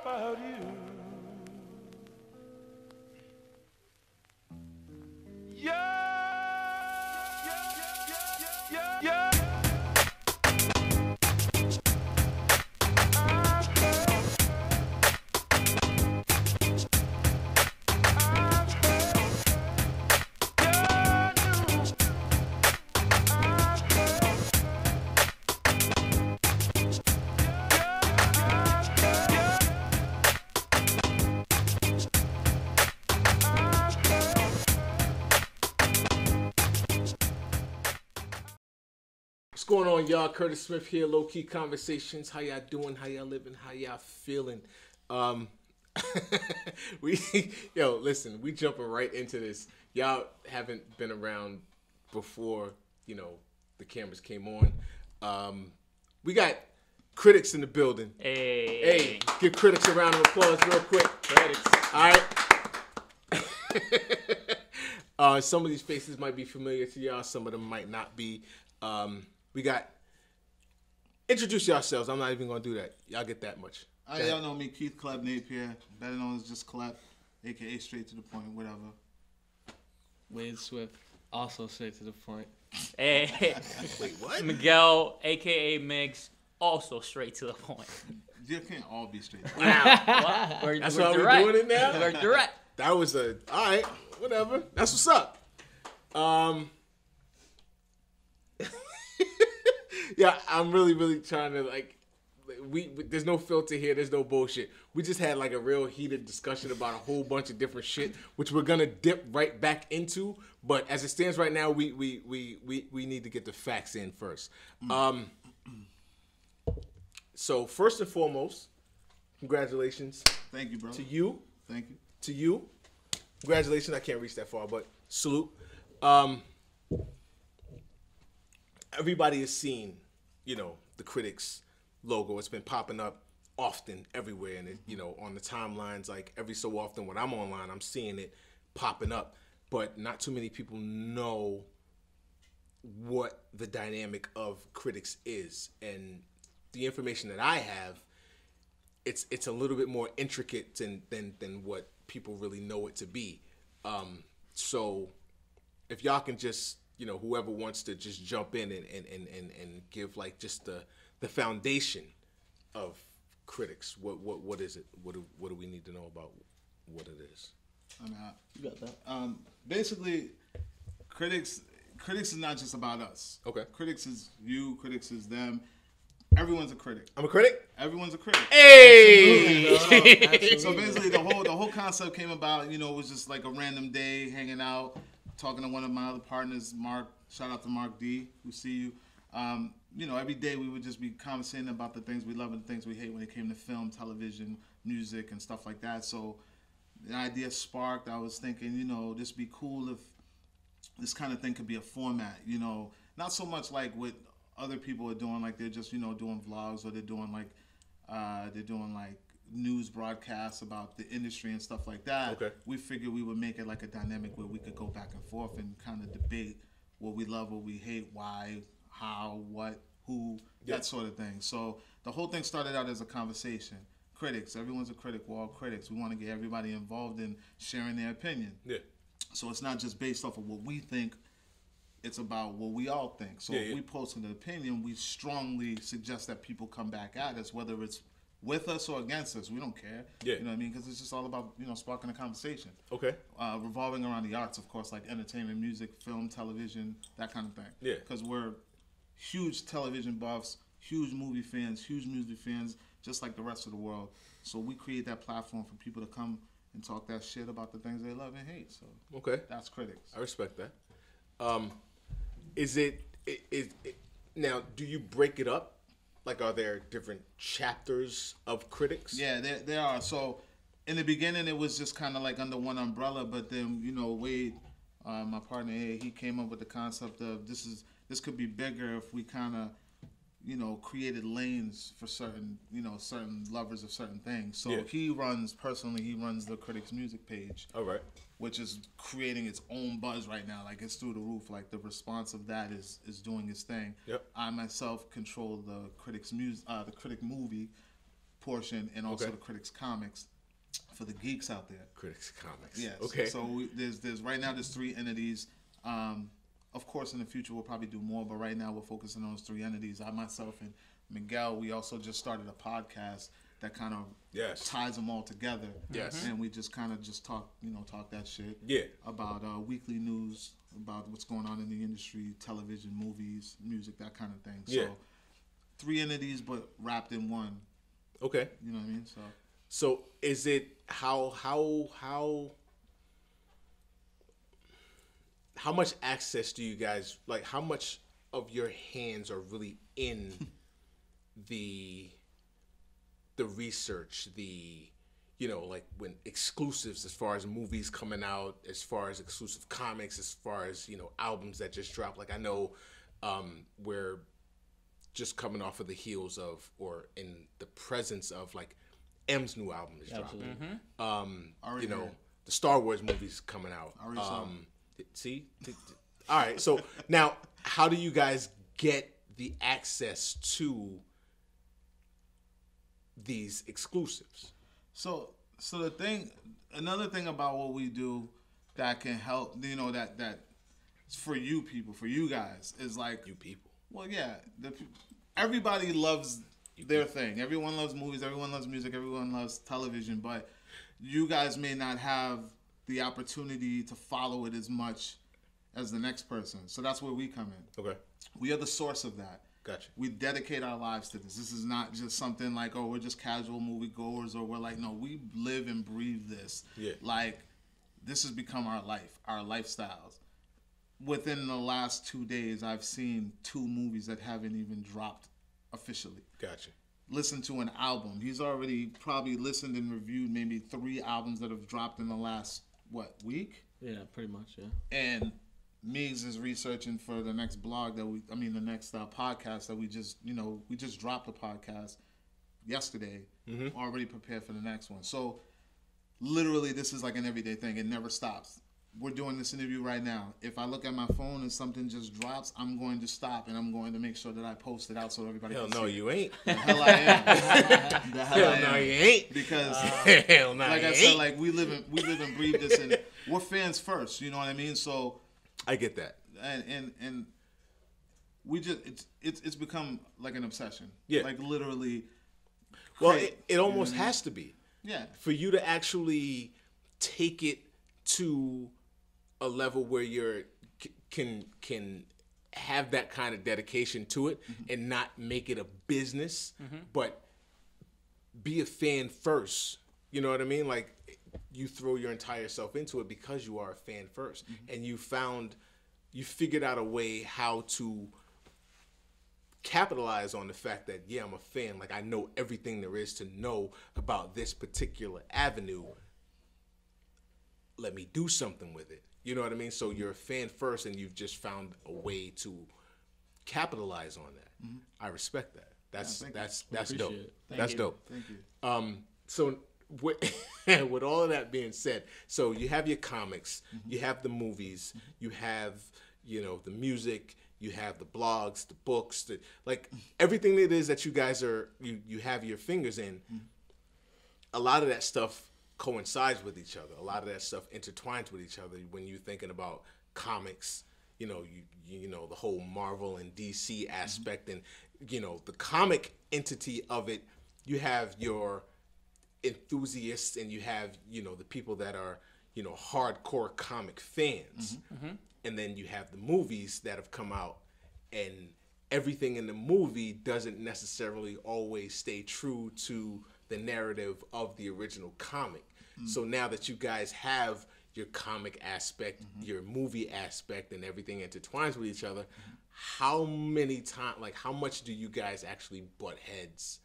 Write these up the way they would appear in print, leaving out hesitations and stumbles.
about you. Yeah. What's going on, y'all? Curtis Smith here, Low Key Conversations. How y'all doing? How y'all living? How y'all feeling? Listen, we jumping right into this. Y'all haven't been around before, the cameras came on. We got Critics in the building. Hey, give Critics a round of applause real quick. Critics. All right. Some of these faces might be familiar to y'all. Some of them might not be. Introduce yourselves. I'm not even going to do that. Y'all get that much. Y'all know me, Keith Kleb Napier, better known as just Kleb, a.k.a. straight to the point, whatever. Wade Swift, also straight to the point. Hey. Wait, what? Miguel, a.k.a. Miggs, also straight to the point. You can't all be straight to the Wow. Well, we're That's we're how direct. we're doing it now? We're direct. That was all right, whatever. That's what's up. Yeah, I'm really trying to, there's no filter here. There's no bullshit. We just had, a real heated discussion about a whole bunch of different shit, which we're going to dip right back into. But as it stands right now, we need to get the facts in first. So, first and foremost, congratulations. Thank you, bro. To you. Thank you. To you. Congratulations. I can't reach that far, but salute. Everybody has seen, the Critics logo. It's been popping up often everywhere, and on the timelines, every so often when I'm online, I'm seeing it popping up. But not too many people know what the dynamic of Critics is, and the information that I have, it's a little bit more intricate than what people really know it to be. So if y'all can just, whoever wants to just jump in and give just the foundation of Critics. What is it? What do we need to know about what it is? You got that. Basically, Critics is not just about us. Okay. Critics is you. Critics is them. Everyone's a critic. I'm a critic? Everyone's a critic. Hey! Absolutely. So basically, the whole concept came about. It was just like a random day, hanging out, talking to one of my other partners, Mark. Shout out to Mark D. We see you. Every day we would just be conversating about the things we love and the things we hate when it came to film, television, music, and stuff like that. So the idea sparked. I was thinking, this would be cool if this kind of thing could be a format. Not so much like what other people are doing, they're just doing vlogs, or they're doing news broadcasts about the industry and stuff like that. Okay. We figured we would make it like a dynamic where we could go back and forth and kind of debate what we love, what we hate, why, how, what, who, that sort of thing. So the whole thing started out as a conversation. Critics, everyone's a critic. We're all critics. We want to get everybody involved in sharing their opinion. Yeah. So it's not just based off of what we think. It's about what we all think. So if we post an opinion, we strongly suggest that people come back at us, whether it's with us or against us. We don't care. Yeah. You know what I mean? Because it's just all about, sparking a conversation. Okay. Revolving around the arts, of course, like entertainment, music, film, television, that kind of thing. Yeah. Because we're huge television buffs, huge movie fans, huge music fans, just like the rest of the world. So we create that platform for people to come and talk that shit about the things they love and hate. So Okay. that's Critics. I respect that. Is it now, do you break it up? Are there different chapters of Critics? Yeah, there are. So in the beginning, it was just kind of like under one umbrella, but then, Wade, my partner here, he came up with the concept of this could be bigger if we kind of, created lanes for certain lovers of certain things. So he runs the Critics music page. All right. Which is creating its own buzz right now. It's through the roof. The response of that is doing its thing. Yep. I myself control the Critics the Critic movie portion, and also Okay. the Critics Comics for the geeks out there. Critics Comics. Yes. Okay. So there's right now there's 3 entities. Of course, in the future we'll probably do more, but right now we're focusing on those 3 entities. I myself and Miguel, we also just started a podcast that kind of Yes. ties them all together. Yes. And we just kind of just talk that shit. Yeah. About weekly news, about what's going on in the industry, television, movies, music, that kind of thing. Yeah. So 3 entities, but wrapped in one. Okay. You know what I mean? So is it how much access do you guys like? How much of your hands are really in the research, like when exclusives as far as movies coming out, as far as exclusive comics, as far as albums that just dropped? Like I know we're just coming off of the heels of, or in the presence of, like M's new album is dropping. Already heard. The Star Wars movie's coming out. Already saw See? All right. So now, how do you guys get the access to these exclusives? So another thing about what we do that can help, that for you people, for you guys, is like, You people. well, yeah, everybody loves their thing. Everyone loves movies. Everyone loves music. Everyone loves television. But you guys may not have the opportunity to follow it as much as the next person. So that's where we come in. Okay. We are the source of that. Gotcha. We dedicate our lives to this. This is not just something like, oh, we're just casual movie goers, or we're like, no, we live and breathe this. Yeah. Like, this has become our life, our lifestyles. Within the last 2 days, I've seen 2 movies that haven't even dropped officially. Gotcha. Listen to an album. He's already probably listened and reviewed maybe 3 albums that have dropped in the last, week? Yeah, pretty much, yeah. And Meeks is researching for the next blog the next podcast that we just dropped a podcast yesterday, already prepared for the next one. So literally this is like an everyday thing. It never stops. We're doing this interview right now. If I look at my phone and something just drops, I'm going to stop and I'm going to make sure that I post it out so everybody Hell can no, see it. you ain't. The hell I am. The hell I Hell no, am. you ain't. Because Hell no, like you I said, ain't. like we live and breathe this, and we're fans first. You know what I mean? So I get that. and we just it's become like an obsession. Yeah. Like literally. Well, cra- it almost has to be. Yeah. For you to actually take it to a level where you're can have that kind of dedication to it and not make it a business, but be a fan first. You know what I mean? Like, you throw your entire self into it because you are a fan first, and you figured out a way how to capitalize on the fact that, yeah, I'm a fan. Like, I know everything there is to know about this particular avenue. Let me do something with it. You know what I mean? So you're a fan first, and you've just found a way to capitalize on that. I respect that. That's dope. Appreciate it. That's dope. Thank you. So with all of that being said, so you have your comics, you have the movies, you have the music, you have the blogs, the books, like everything it is that you guys you have your fingers in. A lot of that stuff coincides with each other. A lot of that stuff intertwines with each other when you're thinking about comics. You know the whole Marvel and DC aspect, and the comic entity of it. You have your enthusiasts, and you have the people that are hardcore comic fans, and then you have the movies that have come out, and everything in the movie doesn't necessarily always stay true to the narrative of the original comic. So now that you guys have your comic aspect, your movie aspect, and everything intertwines with each other, how much do you guys actually butt heads?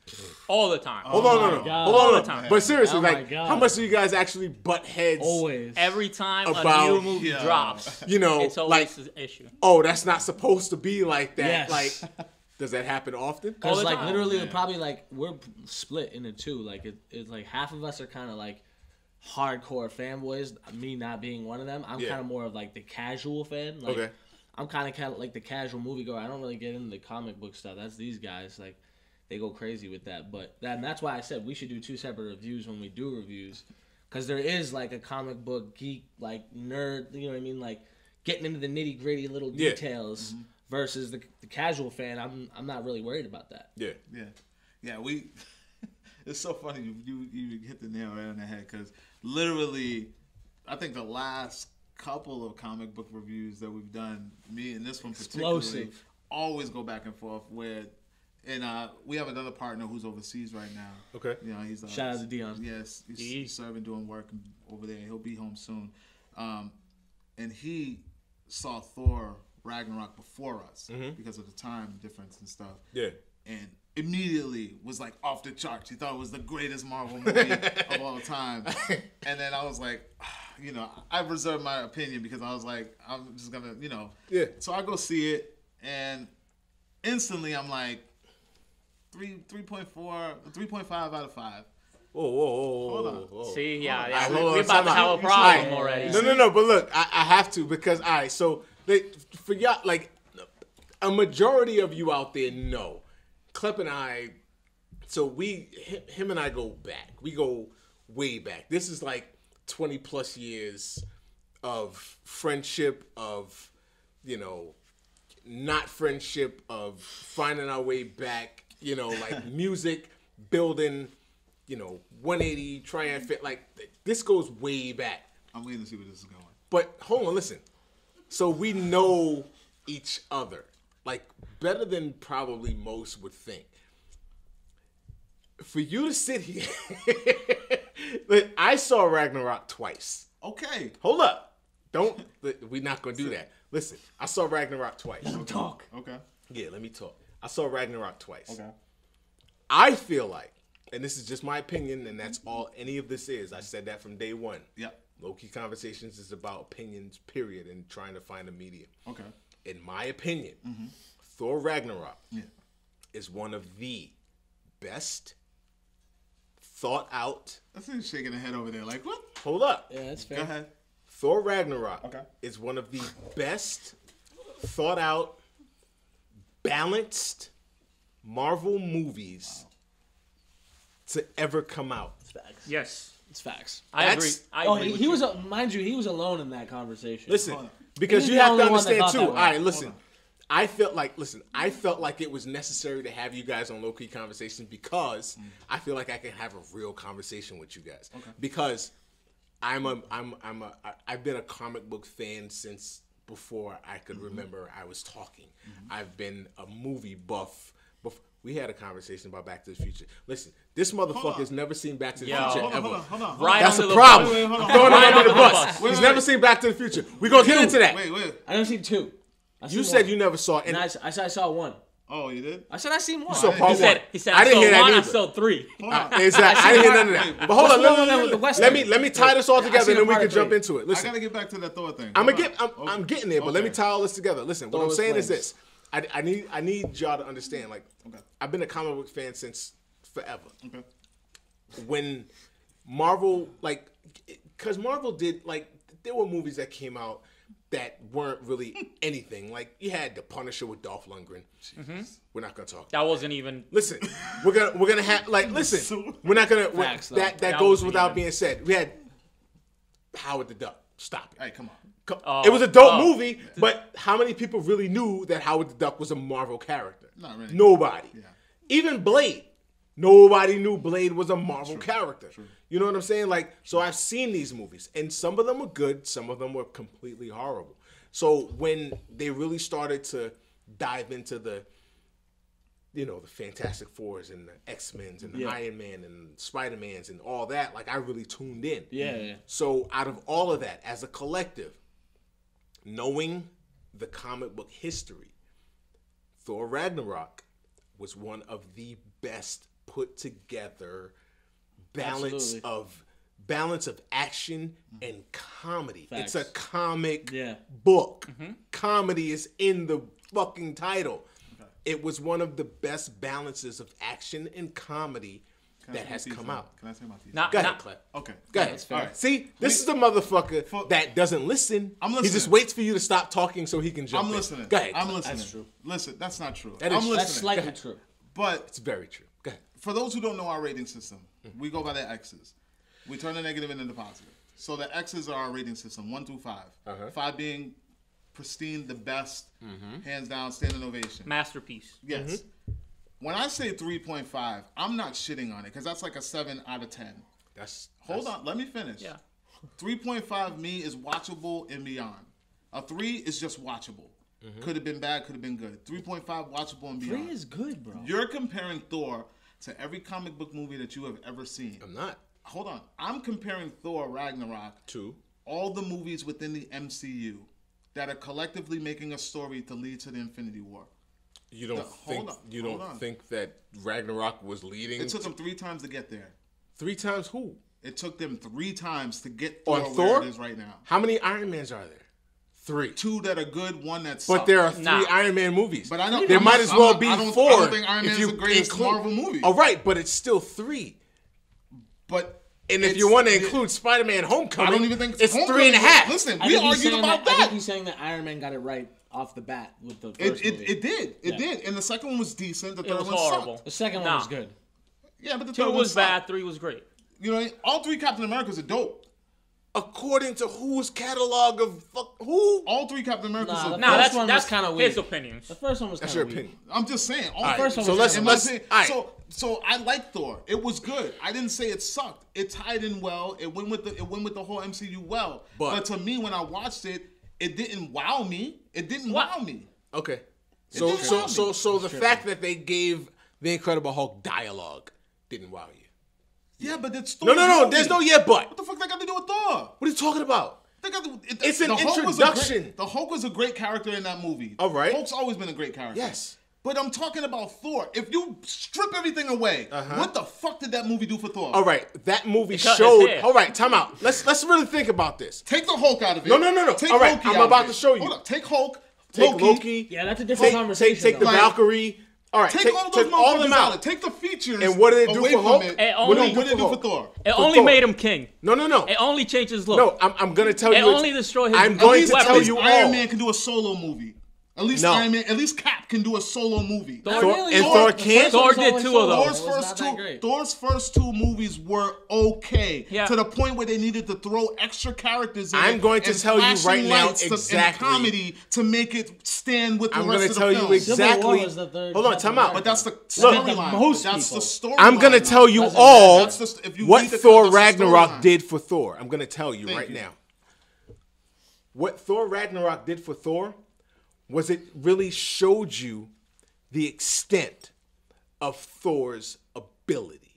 All the time. Hold on, my God. hold All on. the time. But seriously, Oh my like, God. how much do you guys actually butt heads? Always. Every time About- a new movie Yeah. drops, like, it's always an issue. oh, that's not supposed to be like that. Yes. Like, does that happen often? All Because the like time. literally, Man. probably like we're split into 2. Like it's like half of us are kind of like hardcore fanboys. Me not being one of them. I'm Yeah. kind of more of like the casual fan. Like, Okay. I'm kind of like the casual moviegoer. I don't really get into the comic book stuff. That's these guys. Like they go crazy with that. But that's why I said we should do 2 separate reviews when we do reviews, because there is like a comic book geek like nerd, you know what I mean, like getting into the nitty gritty little details versus the casual fan. I'm not really worried about that. Yeah. We. It's so funny you hit the nail right on the head, because literally, I think the last couple of comic book reviews that we've done, me and this one particularly, always go back and forth with. And we have another partner who's overseas right now. Okay. You know, he's shout out to Dion. Yes, he's serving, doing work over there. He'll be home soon. And he saw Thor Ragnarok before us because of the time difference and stuff. Yeah. And immediately was like off the charts. He thought it was the greatest Marvel movie of all time. And then I was like, you know, I reserved my opinion because I was like, I'm just gonna, you know. Yeah. So I go see it, and instantly I'm like, 3.5 out of 5. Whoa. Hold on. See, yeah, Right, we're about to have a problem already. No, but look, I have to, because, all right, so for y'all, like, a majority of you out there know, Clep and I, so him and I go back. We go way back. This is like 20 plus years of friendship, of, you know, not friendship, of finding our way back, you know, like music, building, you know, 180, triumphant, like, this goes way back. I'm waiting to see where this is going. But hold on, listen. So we know each other, like, better than probably most would think. For you to sit here, look, I saw Ragnarok twice. Okay. Hold up. We're not going to do that. Listen, I saw Ragnarok twice. Talk. Okay. Yeah, let me talk. I saw Ragnarok twice. Okay. I feel like, and this is just my opinion, and that's all any of this is. I said that from day one. Yep. Low-key Conversations is about opinions, period, and trying to find a medium. Okay. In my opinion, Thor Ragnarok is one of the best thought out. That's him shaking the head over there like, what? Hold up. Yeah, that's fair. Go ahead. Thor Ragnarok Okay. is one of the best thought out, balanced Marvel movies to ever come out. It's facts. Yes, It's facts. I agree. That's- I Oh, agree. he was, mind you, he was alone in that conversation. Listen, Hold on. because He's you the have to only one that understand thought too. that All way. right, listen. Hold on. I felt like it was necessary to have you guys on low-key conversations because I feel like I can have a real conversation with you guys. Okay. Because I've been a comic book fan since before I could remember I was talking. I've been a movie buff. We had a conversation about Back to the Future. Listen, this motherfucker's never seen Back to the Future Hold ever. on. Right That's under a the problem. Wait, hold on. Throwing him Right under the under the bus. bus. He's Wait. never seen Back to the Future. We're gonna get into that. Wait. I done seen 2. You said you never saw it. And I said I saw 1. Oh, you did? I said I seen 1. saw part He said, I didn't hear that one, I either. saw 3. Hold on. Exactly. I didn't hear none of that. But hold on, What's the one with the Western? let me tie this all I together, seen and then a we part can of jump 3. into it. I Listen, gotta get back to that Thor thing. I'm Hold getting there, but let me Okay. tie all this together. Listen, what Thor I'm saying is flames. this: I need y'all to understand. Like, Okay. I've been a comic book fan since forever. Okay. When Marvel, like, because Marvel did, like, there were movies that came out that weren't really anything. Like, you had The Punisher with Dolph Lundgren. We're not gonna talk. That wasn't even. Listen, we're gonna have, like, listen, we're not gonna Facts, though. that That goes wasn't without even- being said. We had Howard the Duck. Stop it. Hey, come on. It was a dope movie, but how many people really knew that Howard the Duck was a Marvel character? Not really. Nobody. Yeah. Even Blade. Nobody knew Blade was a Marvel character. You know what I'm saying? Like, so I've seen these movies, and some of them were good, some of them were completely horrible. So when they really started to dive into the, you know, the Fantastic Fours and the X-Men's and the Iron Man and Spider-Man's and all that, like, I really tuned in. Yeah. So out of all of that, as a collective, knowing the comic book history, Thor Ragnarok was one of the best put together balance of action and comedy. Facts. It's a comic Yeah. book. Comedy is in the fucking title. It was one of the best balances of action and comedy that has come out. Can I say my teeth? Not, Go ahead, not, Clay. Okay. Go ahead. fair. All right. See, this is the motherfucker that doesn't listen. I'm He just listening. waits for you to stop talking so he can jump I'm in. listening. Go ahead. I'm listening. That's true. Listen, that's not true. That is I'm true. listening. That's slightly true. But It's very true. Go ahead. for those who don't know our rating system, we go by the X's. We turn the negative into the positive. So the X's are our rating system, 1 through 5. 5 being pristine, the best, hands down, standing ovation. Masterpiece. Yes. When I say 3.5, I'm not shitting on it because that's like a 7 out of 10. Hold on, let me finish. Yeah. 3.5 me is watchable and beyond. A 3 is just watchable. Could have been bad, could have been good. 3.5 watchable and beyond. 3 is good, bro. You're comparing Thor to every comic book movie that you have ever seen. I'm not. Hold on. I'm comparing Thor Ragnarok to all the movies within the MCU that are collectively making a story to lead to the Infinity War. You don't think that Ragnarok was leading? It took them 3 times to get there. 3 times who? It took them 3 times to get On Thor Thor? where it is right now. How many Iron Mans are there? 3. 2 that are good, 1 that sucks. But there are 3 Iron Man movies. But I know there might as well be 4. I don't think Iron Man is the greatest Marvel movie. All right, but it's still 3. But if you want to include Spider-Man: Homecoming, I don't even think it's Homecoming 3.5. Listen, we argued about that. I think he's saying that Iron Man got it right off the bat with the first movie. It did. And the second one was decent. The third was one horrible. sucked. The second one was good. Yeah, but the 2 third one was bad, sucked. 3 was great. You know, all 3 Captain Americas are dope. According to whose catalog of who? All 3 Captain Americas Nah, are the dope. first That's one was kinda his weak. opinions. The first one was That's kind your of weak. opinion. I'm just saying. All right, first one so was let's kinda let's. weak. All right. So I like Thor. It was good. I didn't say it sucked. It tied in well. It went with the whole MCU well. But to me, when I watched it, it didn't wow me. It didn't wow me. Okay. didn't wow So the fact that they gave the Incredible Hulk dialogue didn't wow you. Yeah, but it's No, Thor's movie. there's no yeah but. What the fuck that got to do with Thor? What are you talking about? It's an the Hulk was introduction. the Hulk was a great character in that movie. All right. Hulk's always been a great character. Yes. But I'm talking about Thor. If you strip everything away, what the fuck did that movie do for Thor? All right, that movie Because showed. it's here. All right, time out. Let's really think about this. Take the Hulk out of it. No. Take All right, Loki I'm out of about it. to show you. Hold up. Take Hulk. Take Loki. Yeah, that's a different conversation. Take the though. Like, Valkyrie. All right, Take all those all of them motherfuckers out. out. Take the features. And what did it do away for from Hulk? It. It What only- did it do for Hulk? Thor? It For only Thor. made him king. No. It only changed his look. No, I'm gonna tell It you. only destroyed his I'm At going least to tell weapons. you Iron all. Man can do a solo movie. At least No. Iron Man. At least Cap can do a solo movie. Not Thor- really. and Thor can't? Thor was did always 2 of solo. those. Thor's It was first not that two, great. Thor's first 2 movies were okay. Yeah. To the point where they needed to throw extra characters in. I'm going to and tell you flashing right now lights exactly. and comedy to make it stand with the I'm rest gonna of the tell you film. exactly. Civil War was the third Hold on, Captain time out. But that's the Look, storyline. most That's the people. storyline. I'm gonna tell you Doesn't all That's the- if you what read the Thor comics, that's the Ragnarok storyline. did for Thor. I'm gonna tell you Thank right you. now. What Thor Ragnarok did for Thor was it really showed you the extent of Thor's ability.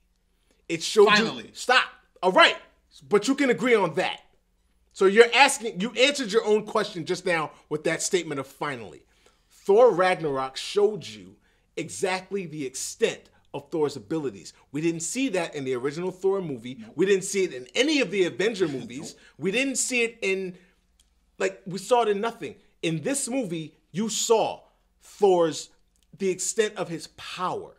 It showed Finally. you. Stop. All right, but you can agree on that. So you answered your own question just now with that statement of finally. Thor Ragnarok showed you exactly the extent of Thor's abilities. We didn't see that in the original Thor movie. Nope. We didn't see it in any of the Avenger movies. Nope. We didn't see it in, we saw it in nothing. In this movie, you saw the extent of his power.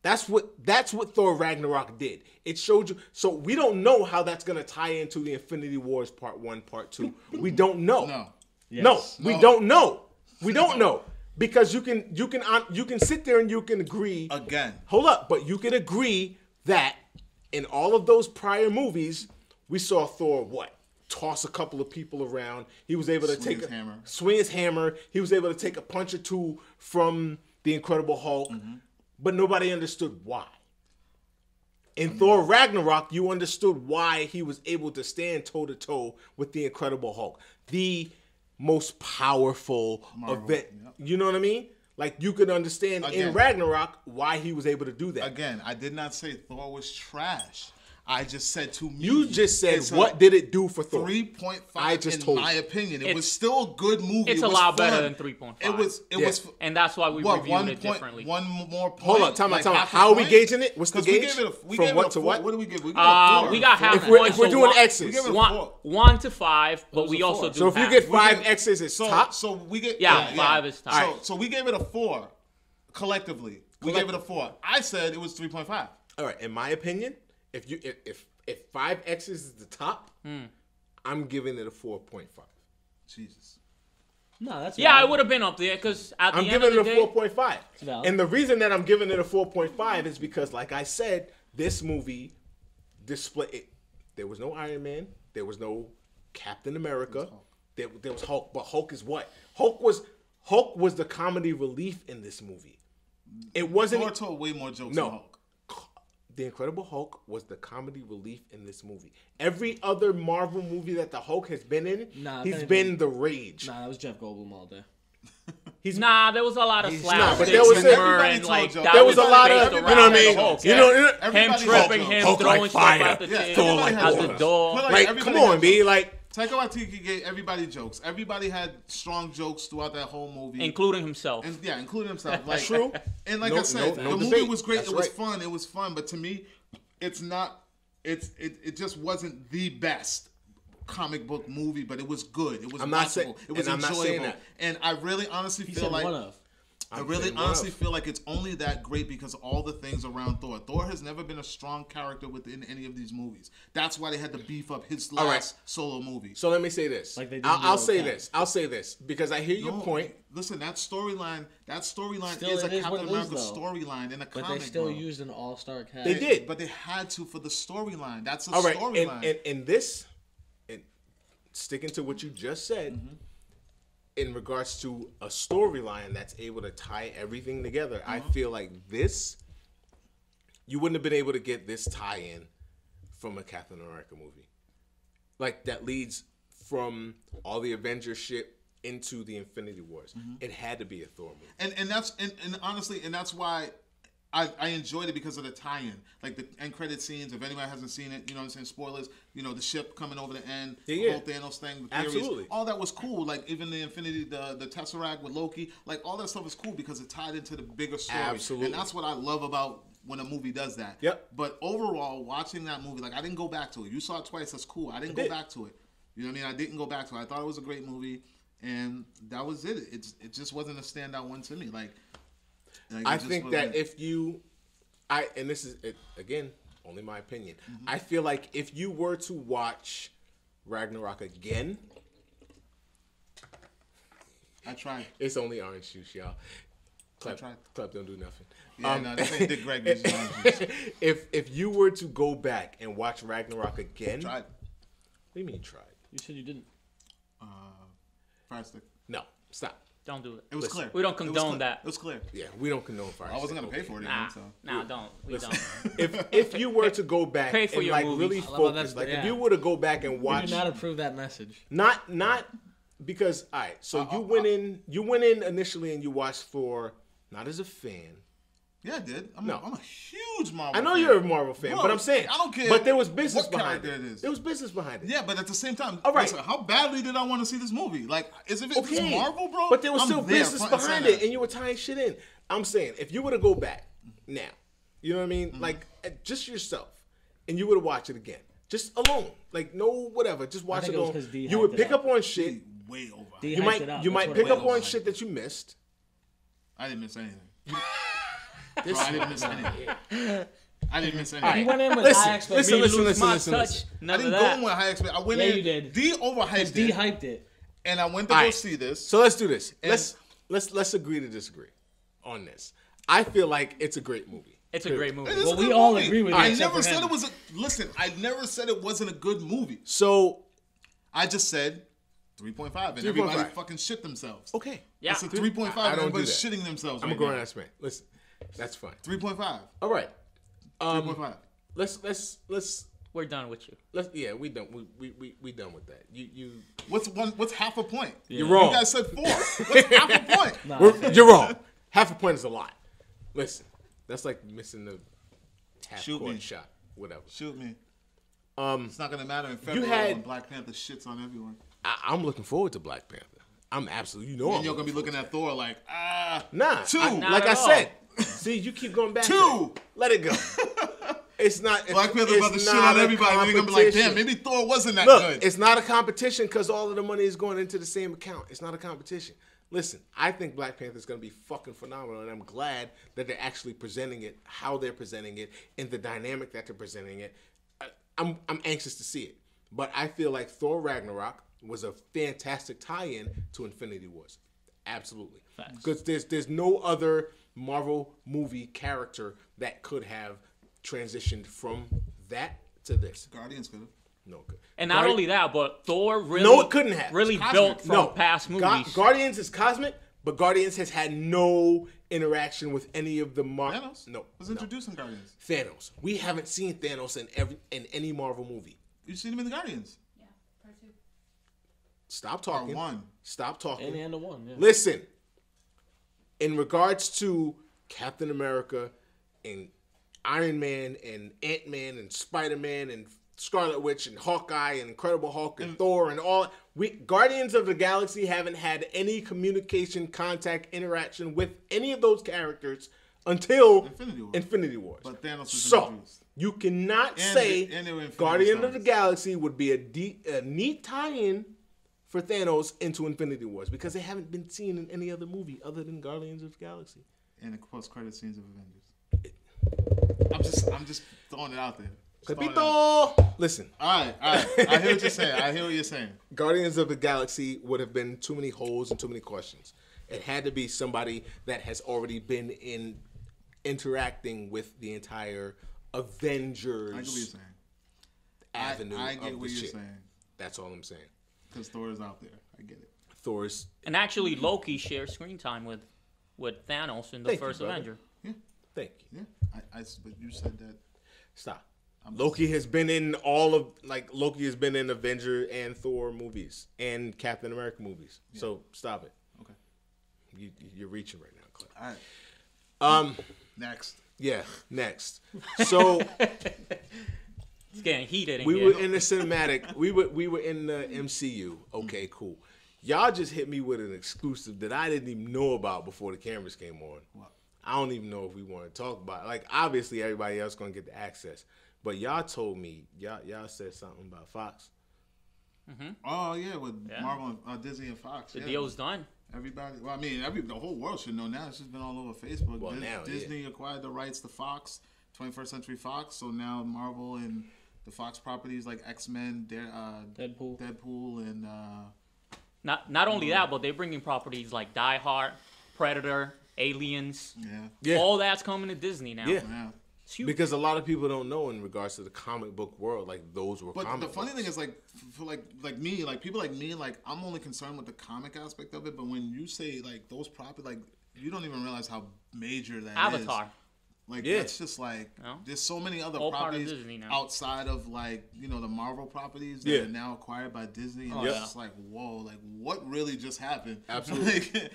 That's what Thor Ragnarok did. It showed you. So we don't know how that's going to tie into the Infinity Wars Part 1, Part 2. We don't know. No. Yes. No, we don't know. We don't know. Because you can sit there and you can agree. Again. Hold up, but you can agree that in all of those prior movies, we saw Thor toss a couple of people around. He was able to swing his hammer. He was able to take a punch or two from the Incredible Hulk, but nobody understood why. In Thor Ragnarok, you understood why he was able to stand toe to toe with the Incredible Hulk, the most powerful event. Yep. You know what I mean? Like you could understand in Ragnarok why he was able to do that. Again, I did not say Thor was trash. I just said to me. You just said what did it do for Thor? 3.5. I just told my you. opinion, it was still a good movie. It's a lot better than 3.5. It was, and that's why we reviewed it differently. One more point. Hold on, time out. How are we gauging it? What's the gauge? We From gave what it to a what? What do we give? We got half if points. we're doing X's, we gave it a 1 to 5, but we also do. So if you get 5 X's, it's top. So we get 5 is top. So we gave it a 4 collectively. We gave it a 4. I said it was 3.5. All right. In my opinion, if 5 X's is the top, I'm giving it a 4.5. Jesus. No, that's Yeah, valid. it would have been up there because at the I'm end giving of it the a day, 4.5. valid. And the reason that I'm giving it a 4.5 is because, like I said, this movie there was no Iron Man, there was no Captain America, there was Hulk. But Hulk is what? Hulk was the comedy relief in this movie. It wasn't. Thor told way more jokes No. than Hulk. The Incredible Hulk was the comedy relief in this movie. Every other Marvel movie that the Hulk has been in, he's been the rage. Nah, that was Jeff Goldblum all day. there was a lot of slapsticks but there was humor everybody and told like jokes. that There was a was lot based of, you around know what I the mean? Hulk, You yeah. know, Him Everybody tripping, Hulk him Hulk throwing like stuff fire. out the Yeah, table, Thor like out the jokes. door. But like, everybody come on, had B. jokes. Like, Taika Waititi gave everybody jokes. Everybody had strong jokes throughout that whole movie. Including himself. And yeah, including himself. Like, true. And like No- I said, no the movie debate. was great. That's It was right. fun. It was fun. But to me, it's not. It just wasn't the best comic book movie, but it was good. It was I'm not saying- watchable. It was and I'm not saying enjoyable. that. And I really honestly He feel said like one of. I I'm really saying one honestly of. feel like it's only that great because of all the things around Thor. Thor has never been a strong character within any of these movies. That's why they had to beef up his All right. last solo movie. so let me say this. Like they did I'll with say Cap. this. I'll say this because I hear your No, point. Listen, that storyline Still, is a it is what Captain it is, America though. storyline in a But comic. they still bro. used an all-star cast. They did. But they had to for the storyline. That's a All right, storyline. and this, and sticking to what you just said, Mm-hmm. in regards to a storyline that's able to tie everything together, I Mm-hmm. feel like this, you wouldn't have been able to get this tie-in from a Captain America movie, like that leads from all the Avengers shit into the Infinity Wars. Mm-hmm. It had to be a Thor movie. And that's and honestly, and that's why I enjoyed it because of the tie-in, like the end credit scenes. If anybody hasn't seen it, you know what I'm saying, spoilers. You know, the ship coming over the end, Yeah, the yeah. whole Thanos thing, the theories, Absolutely. all that was cool. Like even the Infinity, the Tesseract with Loki, like all that stuff was cool because it tied into the bigger story. Absolutely. And that's what I love about when a movie does that. Yep. But overall, watching that movie, like I didn't go back to it. You saw it twice. That's cool. I didn't I go did. back to it. You know what I mean? I didn't go back to it. I thought it was a great movie, and that was it. It just wasn't a standout one to me. Like it I just think wasn't- that if you, and this is it, again, only my opinion. Mm-hmm. I feel like if you were to watch Ragnarok again, I tried. it's only orange juice, y'all. Clap, tried. clap don't do nothing. Yeah, no, this ain't Dick Gregory's orange juice. if you were to go back and watch Ragnarok again, Tried. what do you mean tried? You said you didn't. Fire stick. No, stop. Don't do it. It was Listen, clear. we don't It was condone clear. that. It was clear. Yeah, we don't condone fire. I wasn't gonna stick, pay for it Nah, anyway. So. nah, don't. We Listen, don't. if you were to go back Pay for and your like movies. really I love how focus, that's- like if yeah. you were to go back and We watch, do not approve that message. not because all right, so you went in initially and you watched Thor not as a fan. Yeah, I did. I'm No. a huge Marvel. I know fan. you're a Marvel fan, Bro, but I'm saying I don't care. But there was business what behind character it. it is. There was business behind it. Yeah, but at the same time, All right. listen, how badly did I want to see this movie? Like, if it's Marvel, bro, But there was I'm still there, business front and behind center. it, and you were tying shit in. I'm saying, if you were to go back now, you know what I mean? Mm-hmm. Like, just yourself, and you were to watch it again, just alone, like no whatever, just watch think it it was alone. 'cause D You would hyped it pick up. up on shit. Way over. D You hyped might it up. you That's might what pick it up was. on shit that you missed. I didn't miss anything. This Bro, I didn't miss anything. I didn't miss All anything. right. You went in with Listen, high expectations. listen. I None didn't of go that. in with high expectations. I went Yeah, in. you did. D overhyped D it, hyped it. and I went to All go right. see this. So let's do this. And- Let's agree to disagree on this. I feel like it's a great movie. It's a great movie. It is Well, a we good all movie. agree with you I except never for said him. it was a. Listen, I never said it wasn't a good movie. So I just said 3.5, and 3.5. everybody fucking shit themselves. okay, Yeah. It's a 3.5, I and don't do everybody's that. shitting themselves. I'm right a grown now. ass man. Listen, that's fine. 3.5. All right. 3.5. Let's We're done with you. yeah, we done we done with that. You What's half a point? You're wrong. You guys said 4. What's half a point? you're wrong. Half a point is a lot. Listen, that's like missing the half Shoot court me. shot. Whatever. Shoot me. It's not gonna matter in February had- when Black Panther shits on everyone. I'm looking forward to Black Panther. I'm absolutely I'm And you're gonna be looking looking at Thor like, Nah, 2. Not like at I all. said. See, you keep going back. to 2. it. Let it go. It's not. Black Panther's about to it's shit not on a everybody. And they're gonna be like, damn, competition. maybe Thor wasn't that Look, good. it's not a competition because all of the money is going into the same account. It's not a competition. Listen, I think Black Panther is going to be fucking phenomenal, and I'm glad that they're actually presenting it, how they're presenting it, and the dynamic that they're presenting it. I'm anxious to see it, but I feel like Thor Ragnarok was a fantastic tie-in to Infinity Wars. Absolutely. Facts. Because there's no other Marvel movie character that could have transitioned from that to this. Guardians could have. No, good. And not only that, but Thor really, No, it couldn't have. really It's cosmic. built from No. past movies. Guardians is cosmic, but Guardians has had no interaction with any of the Thanos? No, Was no. introduced in Guardians. Thanos. We haven't seen Thanos in any Marvel movie. You've seen him in the Guardians. Yeah, part 2. Stop talking. Part 1. Stop talking. And the one. Yeah. Listen. In regards to Captain America and Iron Man and Ant-Man and Spider-Man and Scarlet Witch and Hawkeye and Incredible Hulk and Thor and all, Guardians of the Galaxy haven't had any communication, contact, interaction with any of those characters until Infinity Wars. But Thanos was So introduced. you cannot And say they were Infinity Guardian of the Stones. Galaxy would be a neat tie-in for Thanos into Infinity Wars because they haven't been seen in any other movie other than Guardians of the Galaxy. And the post-credit scenes of Avengers. I'm just throwing it out there. Just throwing it out. Pepito! Listen, All right. I hear what you're saying. I hear what you're saying. Guardians of the Galaxy would have been too many holes and too many questions. It had to be somebody that has already been interacting with the entire Avengers I get what you're saying. avenue I of get the what you're shit. saying. That's all I'm saying. Because Thor is out there. I get it. Thor's. And actually, Loki shared screen time with Thanos in the Thank you, first brother. Avenger. Yeah. Thank you. Yeah. But you said that. Stop. Loki has been in Loki has been in Avenger and Thor movies and Captain America movies. Yeah. So stop it. Okay. You're reaching right now, Cliff. All right. Next. Yeah, next. So It's getting heated in we here. were in the cinematic. We were in the MCU. Okay, cool. Y'all just hit me with an exclusive that I didn't even know about before the cameras came on. What? I don't even know if we want to talk about it. Like, obviously, everybody else going to get the access. But y'all told me, y'all said something about Fox. Oh, yeah, with Marvel, Disney, and Fox. The yeah. deal's done. Everybody, well, I mean, the whole world should know now. It's just been all over Facebook. Well, now, Disney acquired the rights to Fox, 21st Century Fox. So now Marvel and the Fox properties like X-Men, Deadpool, and Not only that, but they're bringing properties like Die Hard, Predator, Aliens. Yeah. All that's coming to Disney now. Yeah. It's huge. Because a lot of people don't know in regards to the comic book world, like those were But comic the funny books. thing is, like, for like me, like people like me, like I'm only concerned with the comic aspect of it. But when you say like those properties, like you don't even realize how major that is. Avatar. Like Yeah. that's just like No. there's so many other All part of properties Disney now. outside of like the Marvel properties that Yeah. are now acquired by Disney, and Oh, it's yeah. just like whoa, like what really just happened? Absolutely.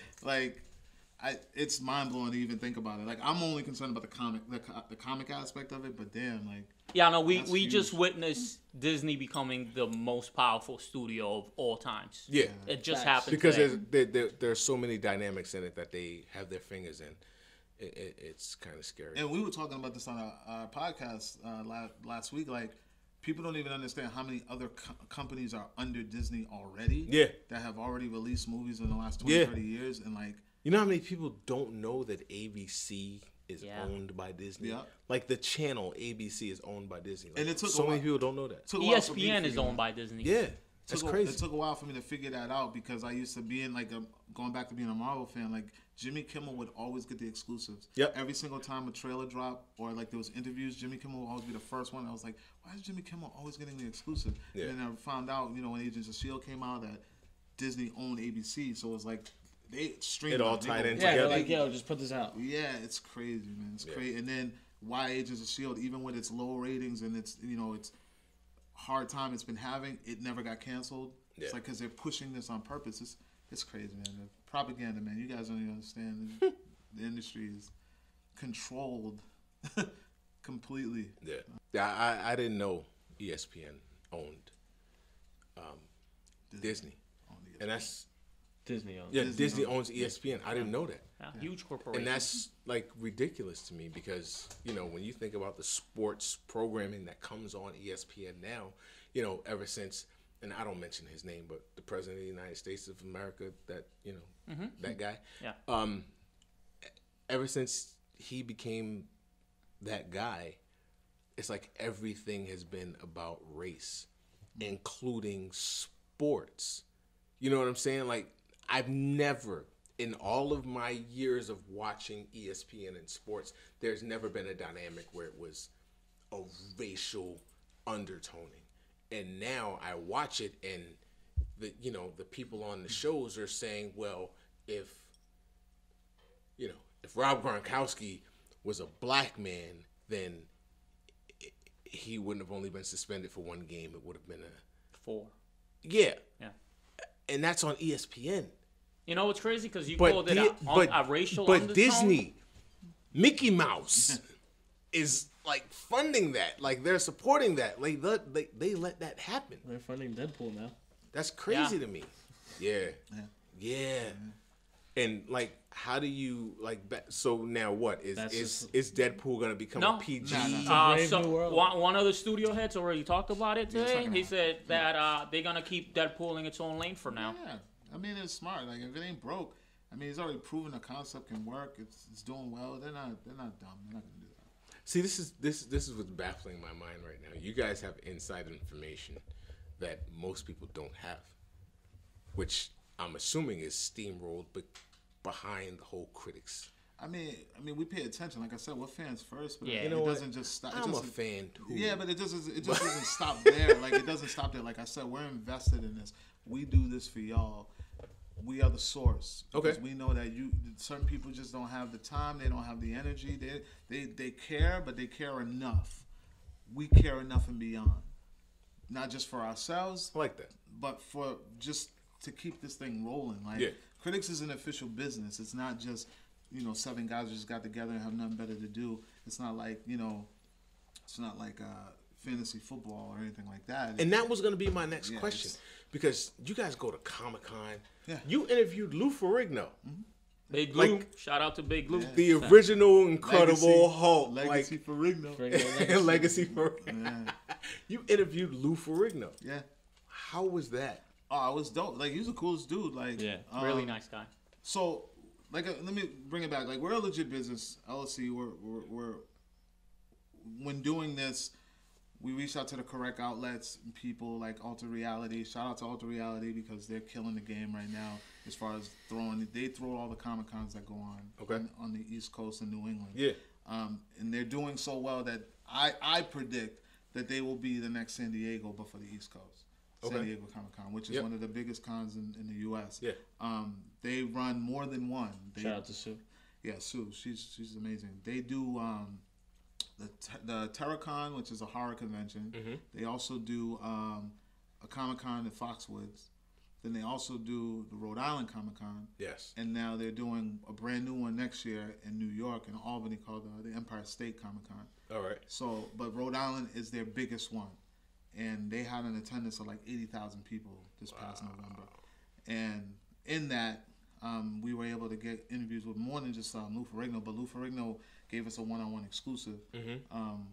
It's mind blowing to even think about it. Like I'm only concerned about the comic aspect of it, but damn, like Yeah, no, we That's just huge. witnessed Disney becoming the most powerful studio of all times. Yeah. It just Facts. happened Because today. there's so many dynamics in it that they have their fingers in. It's kind of scary. And we were talking about this on our podcast last week. Like, people don't even understand how many other companies are under Disney already. Yeah. That have already released movies in the last 20, Yeah. 30 years. And, like, You know how many people don't know that ABC is Yeah. owned by Disney? Yeah. Like the channel ABC is owned by Disney. Like, And it took so a many while- people don't know that. took a while for me to ESPN is figure owned out. by Disney. Yeah, that's crazy. It took a while for me to figure that out because I used to be in, like, going back to being a Marvel fan, like, Jimmy Kimmel would always get the exclusives. Yep. Every single time a trailer dropped or, like, there was interviews, Jimmy Kimmel would always be the first one. I was like, why is Jimmy Kimmel always getting the exclusive? Yeah. And then I found out, when Agents of S.H.I.E.L.D. came out, that Disney owned ABC. So it was like, they streamed It all it. They tied go- in yeah, they're together. like, yo, just put this out. Yeah, it's crazy, man. It's Yeah. crazy. And then why Agents of S.H.I.E.L.D., even with its low ratings and its, its hard time it's been having, it never got canceled. Yeah. It's like because they're pushing this on purpose. It's crazy, man. The propaganda, man. You guys don't even understand. The industry is controlled completely. Yeah, I didn't know ESPN owned Disney. And that's Disney owns. yeah, Disney Disney owns- owns ESPN. I didn't know that. Yeah, huge corporation. And that's like ridiculous to me because, when you think about the sports programming that comes on ESPN now, ever since, and I don't mention his name, but the President of the United States of America, that, that guy. Yeah. Ever since he became that guy, it's like everything has been about race, including sports. You know what I'm saying? Like, I've never, in all of my years of watching ESPN and sports, there's never been a dynamic where it was a racial undertoning. And now I watch it, and the people on the shows are saying, well, if Rob Gronkowski was a black man, then he wouldn't have only been suspended for one game. It would have been 4. Yeah. Yeah. And that's on ESPN. You know what's crazy? Because you called it a racial But undertone. Disney, Mickey Mouse is like funding that. Like, they're supporting that. Like, they let that happen. They're funding Deadpool now. That's crazy to me. Yeah. And like, how do you like? So now what is Deadpool gonna become a PG? One of the studio heads already talked about it today. He said that they're gonna keep Deadpool in its own lane for now. Yeah, I mean, it's smart. Like, if it ain't broke, I mean, it's already proven the concept can work. It's doing well. They're not dumb. They're not gonna do that. See, this is what's baffling my mind right now. You guys have inside information that most people don't have, which I'm assuming is steamrolled, but behind the whole critics. I mean, we pay attention. Like I said, we're fans first, but Yeah. it doesn't just stop. I'm a fan too. Yeah, but it just doesn't stop there. Like, it doesn't stop there. Like I said, we're invested in this. We do this for y'all. We are the source. Because we know that certain people just don't have the time. They don't have the energy. They care, but they care enough. We care enough and beyond. Not just for ourselves. I like that. But for just to keep this thing rolling. Like, Critics is an official business. It's not just, 7 guys who just got together and have nothing better to do. It's not like, it's not like fantasy football or anything like that. And that was going to be my next question. Because you guys go to Comic-Con. Yeah. You interviewed Lou Ferrigno. Mm-hmm. Big Lou. Shout out to Big Lou. The original Incredible Hulk. Legacy Ferrigno. Legacy Ferrigno. You interviewed Lou Ferrigno. Yeah. How was that? Oh, it was dope. Like, he was the coolest dude. Like, Really nice guy. So, like, let me bring it back. Like, we're a legit business. LLC, we're when doing this, we reached out to the correct outlets and people like Alter Reality. Shout out to Alter Reality because they're killing the game right now as far as they throw all the Comic-Cons that go on on the East Coast and New England. Yeah. And they're doing so well that I predict that they will be the next San Diego, but for the East Coast. San Diego Comic-Con, which is one of the biggest cons in the U.S. Yeah. They run more than one. Shout out to Sue. Yeah, Sue. She's amazing. They do the TerraCon, which is a horror convention. Mm-hmm. They also do a Comic-Con in Foxwoods. Then they also do the Rhode Island Comic-Con. Yes. And now they're doing a brand new one next year in New York, in Albany, called the Empire State Comic-Con. All right. So, but Rhode Island is their biggest one. And they had an attendance of like 80,000 people this past November. And in that, we were able to get interviews with more than just Lou Ferrigno, but Lou Ferrigno gave us a one-on-one exclusive,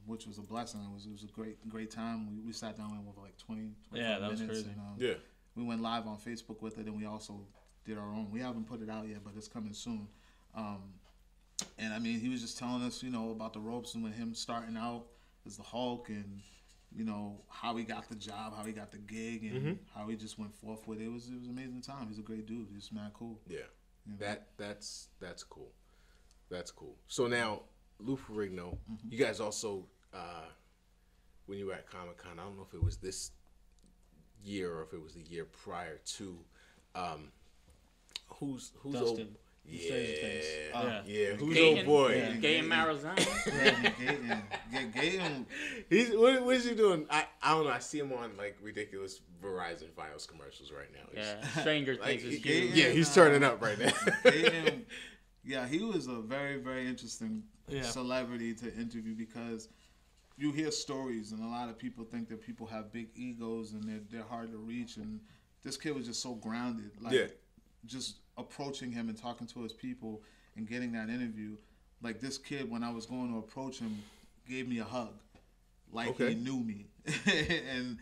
which was a blessing. It was a great time. We sat down with like 20 that minutes. was crazy. And, we went live on Facebook with it, and we also did our own. We haven't put it out yet, but it's coming soon. And I mean, he was just telling us, about the ropes and with him starting out as the Hulk and, how he got the job, how he got the gig, and how he just went forth with it. It was an amazing time. He's a great dude. He's mad cool. Yeah. That's cool. That's cool. So now, Lou Ferrigno, you guys also, when you were at Comic-Con, I don't know if it was this year or if it was the year prior to, who's Dustin. old? Yeah. Who's Gaten, old boy? Gaten Marizano. Gaten. What is he doing? I don't know. I see him on like ridiculous Verizon Files commercials right now. Stranger Things is huge. Yeah, he's turning up right now. Gaten, he was a very, very interesting celebrity to interview because you hear stories and a lot of people think that people have big egos and they're hard to reach, and this kid was just so grounded. Just approaching him and talking to his people and getting that interview. Like, this kid, when I was going to approach him, gave me a hug. Like, he knew me. And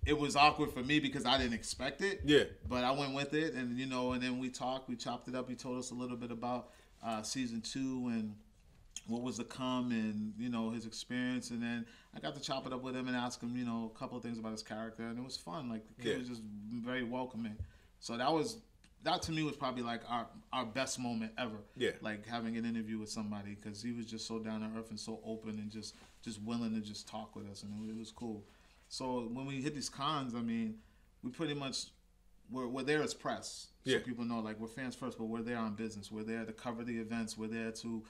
it was awkward for me because I didn't expect it. Yeah. But I went with it, and, and then we talked. We chopped it up. He told us a little bit about season 2 and what was to come, and his experience. And then I got to chop it up with him and ask him a couple of things about his character, and it was fun. Like the kid was just very welcoming. So that to me was probably like our best moment ever. Yeah. Like having an interview with somebody, because he was just so down to earth and so open and just willing to just talk with us, and it was cool. So when we hit these cons, I mean, we pretty much we're there as press, so people know like we're fans first, but we're there on business. We're there to cover the events. We're there to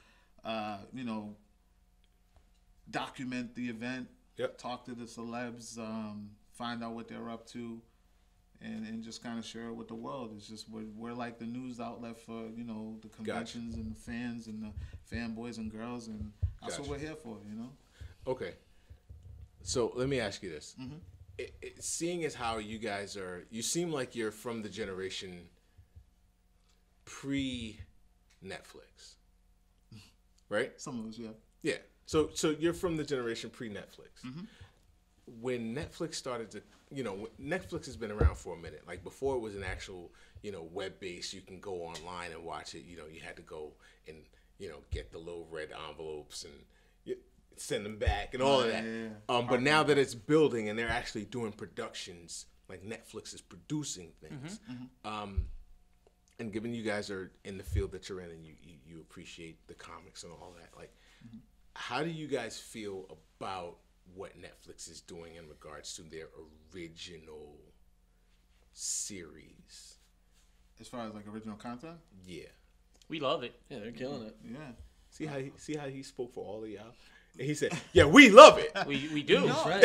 document the event, talk to the celebs, find out what they're up to. And just kind of share it with the world. It's just we're like the news outlet for the conventions and the fans and the fanboys and girls, and that's what we're here for. Okay. So let me ask you this: seeing as how you guys are, you seem like you're from the generation pre-Netflix, right? Some of us, yeah. Yeah. So you're from the generation pre-Netflix. When Netflix started to, Netflix has been around for a minute. Like before it was an actual, web-based, you can go online and watch it. You had to go and, get the little red envelopes and send them back and all of that. Yeah. But now that it's building and they're actually doing productions, like Netflix is producing things. And given you guys are in the field that you're in and you appreciate the comics and all that, like, how do you guys feel about what Netflix is doing in regards to their original series? As far as like original content? Yeah. We love it. Yeah, they're killing it. Yeah. See how he spoke for all of y'all? And he said, yeah, we love it. We do. That's right.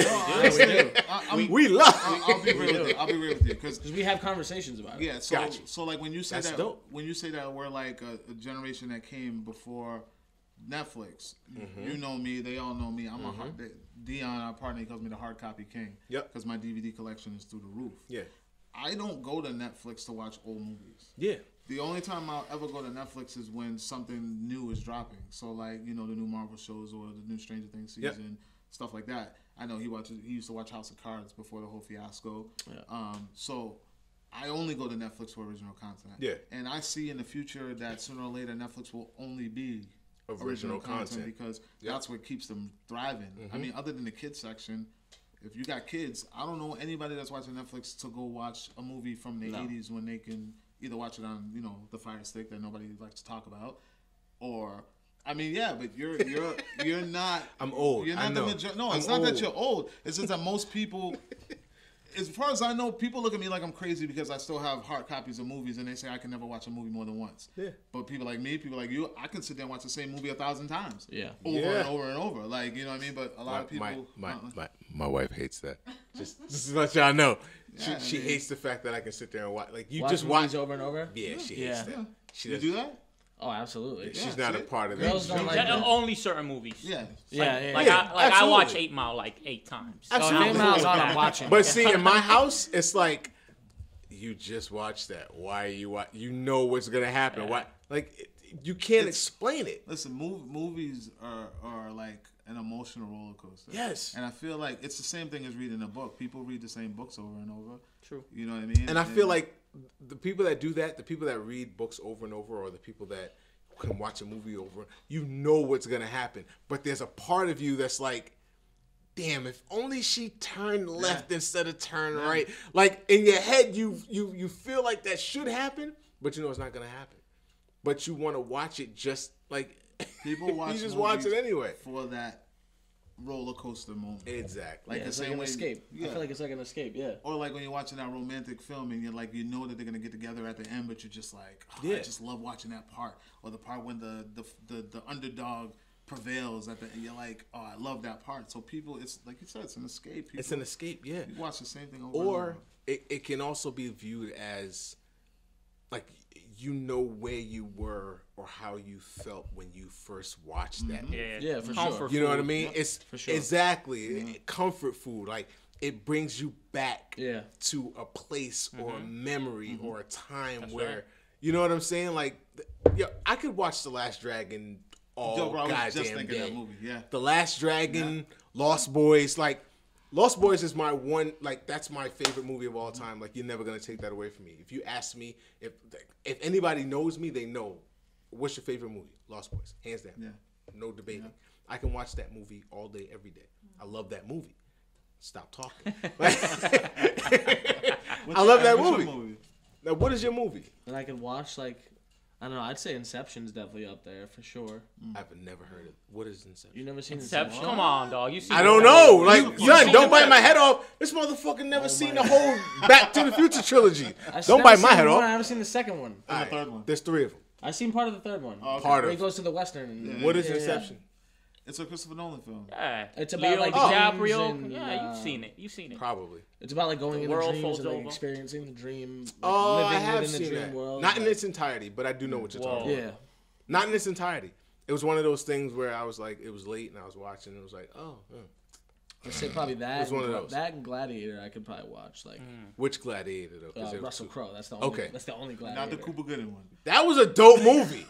We do. We love it. I'll be real with you. I'll be real with you. Because we have conversations about it. Yeah, so like when you say when you say that we're like a generation that came before Netflix, you know me, they all know me. I'm a Dion, our partner, he calls me the hard copy king. Yep. Because my DVD collection is through the roof. Yeah. I don't go to Netflix to watch old movies. Yeah. The only time I'll ever go to Netflix is when something new is dropping. So like, the new Marvel shows or the new Stranger Things season, stuff like that. I know he used to watch House of Cards before the whole fiasco. Yeah. So I only go to Netflix for original content. Yeah. And I see in the future that sooner or later Netflix will only be original content because that's what keeps them thriving. I mean, other than the kids section, if you got kids, I don't know anybody that's watching Netflix to go watch a movie from the 80s when they can either watch it on, the Fire Stick that nobody likes to talk about, or I mean, yeah, but you're not. I'm old. You're not I know. No, it's not that you're old. It's just that most people. As far as I know, people look at me like I'm crazy because I still have hard copies of movies, and they say I can never watch a movie more than once. Yeah. But people like me, people like you, I can sit there and watch the same movie 1,000 times. Yeah. Over and over and over. Like, you know what I mean? But a lot of people. My wife hates that. Just to let y'all know. She hates the fact that I can sit there and watch. Like, you just watch over and over? Yeah, she hates that. You do that? Oh, absolutely. She's not a part of Girls that. don't like that. Only certain movies. Yeah. I watch 8 Mile like 8 times. Absolutely. 8 Mile's on, I'm watching. But see, in my house, it's like, you just watched that. Why are you watch? You know what's gonna happen. Why? Like, you can't explain it. Listen, movies are like an emotional roller coaster. Yes. And I feel like it's the same thing as reading a book. People read the same books over and over. True. You know what I mean? And I feel like the people that do that, the people that read books over and over, or the people that can watch a movie over, you know what's gonna happen. But there's a part of you that's like, damn, if only she turned left instead of turn right. Like, in your head, you feel like that should happen, but you know it's not gonna happen. But you want to watch it just like people watch. You just watch it anyway for that roller coaster moment. Exactly. Like the same way. Escape. Yeah. I feel like it's like an escape. Yeah. Or like when you're watching that romantic film and you're like, you know that they're gonna get together at the end, but you're just like, I just love watching that part, or the part when the underdog prevails at the end. You're like, oh, I love that part. So people, it's like you said, it's an escape. People, it's an escape. Yeah. You watch the same thing over and over. It can also be viewed as like, you know where you were or how you felt when you first watched that movie. Yeah, for sure. You know what I mean? Yep. It's for sure. Exactly comfort food. Like, it brings you back to a place or a memory or a time where you know what I'm saying. Like, I could watch The Last Dragon all goddamn day. That movie. Yeah, The Last Dragon, Lost Boys, like. Lost Boys is my one, like, that's my favorite movie of all time. Like, you're never going to take that away from me. If you ask me, if anybody knows me, they know, what's your favorite movie? Lost Boys, hands down. Yeah. No debating. I can watch that movie all day, every day. I love that movie. Stop talking. I love that movie. Now, what is your movie? And I could watch, like, I don't know, I'd say Inception's definitely up there for sure. I've never heard it. What is Inception? You never seen Inception? Come on, dog. You seen I don't know. Like, son, don't bite my head off. This motherfucker never seen the whole Back to the Future trilogy. Don't bite my head off. I haven't seen the second one. And the third one. There's 3 of them. I've seen part of the third one. Oh, okay. Part Where of. he goes to the Western. And, What is Inception? It's a Christopher Nolan film. Yeah. It's about, Leo like, DiCaprio. dreams and, Yeah, you've seen it. You've seen it. Probably. It's about, like, going into world dreams folds and, like, over. experiencing the dream. Like, Oh, living I have within the seen dream that. world. Not in its entirety, but I do know what you're talking about. Yeah. Not in its entirety. It was one of those things where I was like, it was late and I was watching and it was like, oh. I'd say probably that. It was one of those. That and Gladiator I could probably watch. Like Which Gladiator, though? 'Cause there was Russell 2. Crowe. That's the only. Okay. That's the only Gladiator. Not the Cuba Gooding one. That was a dope movie.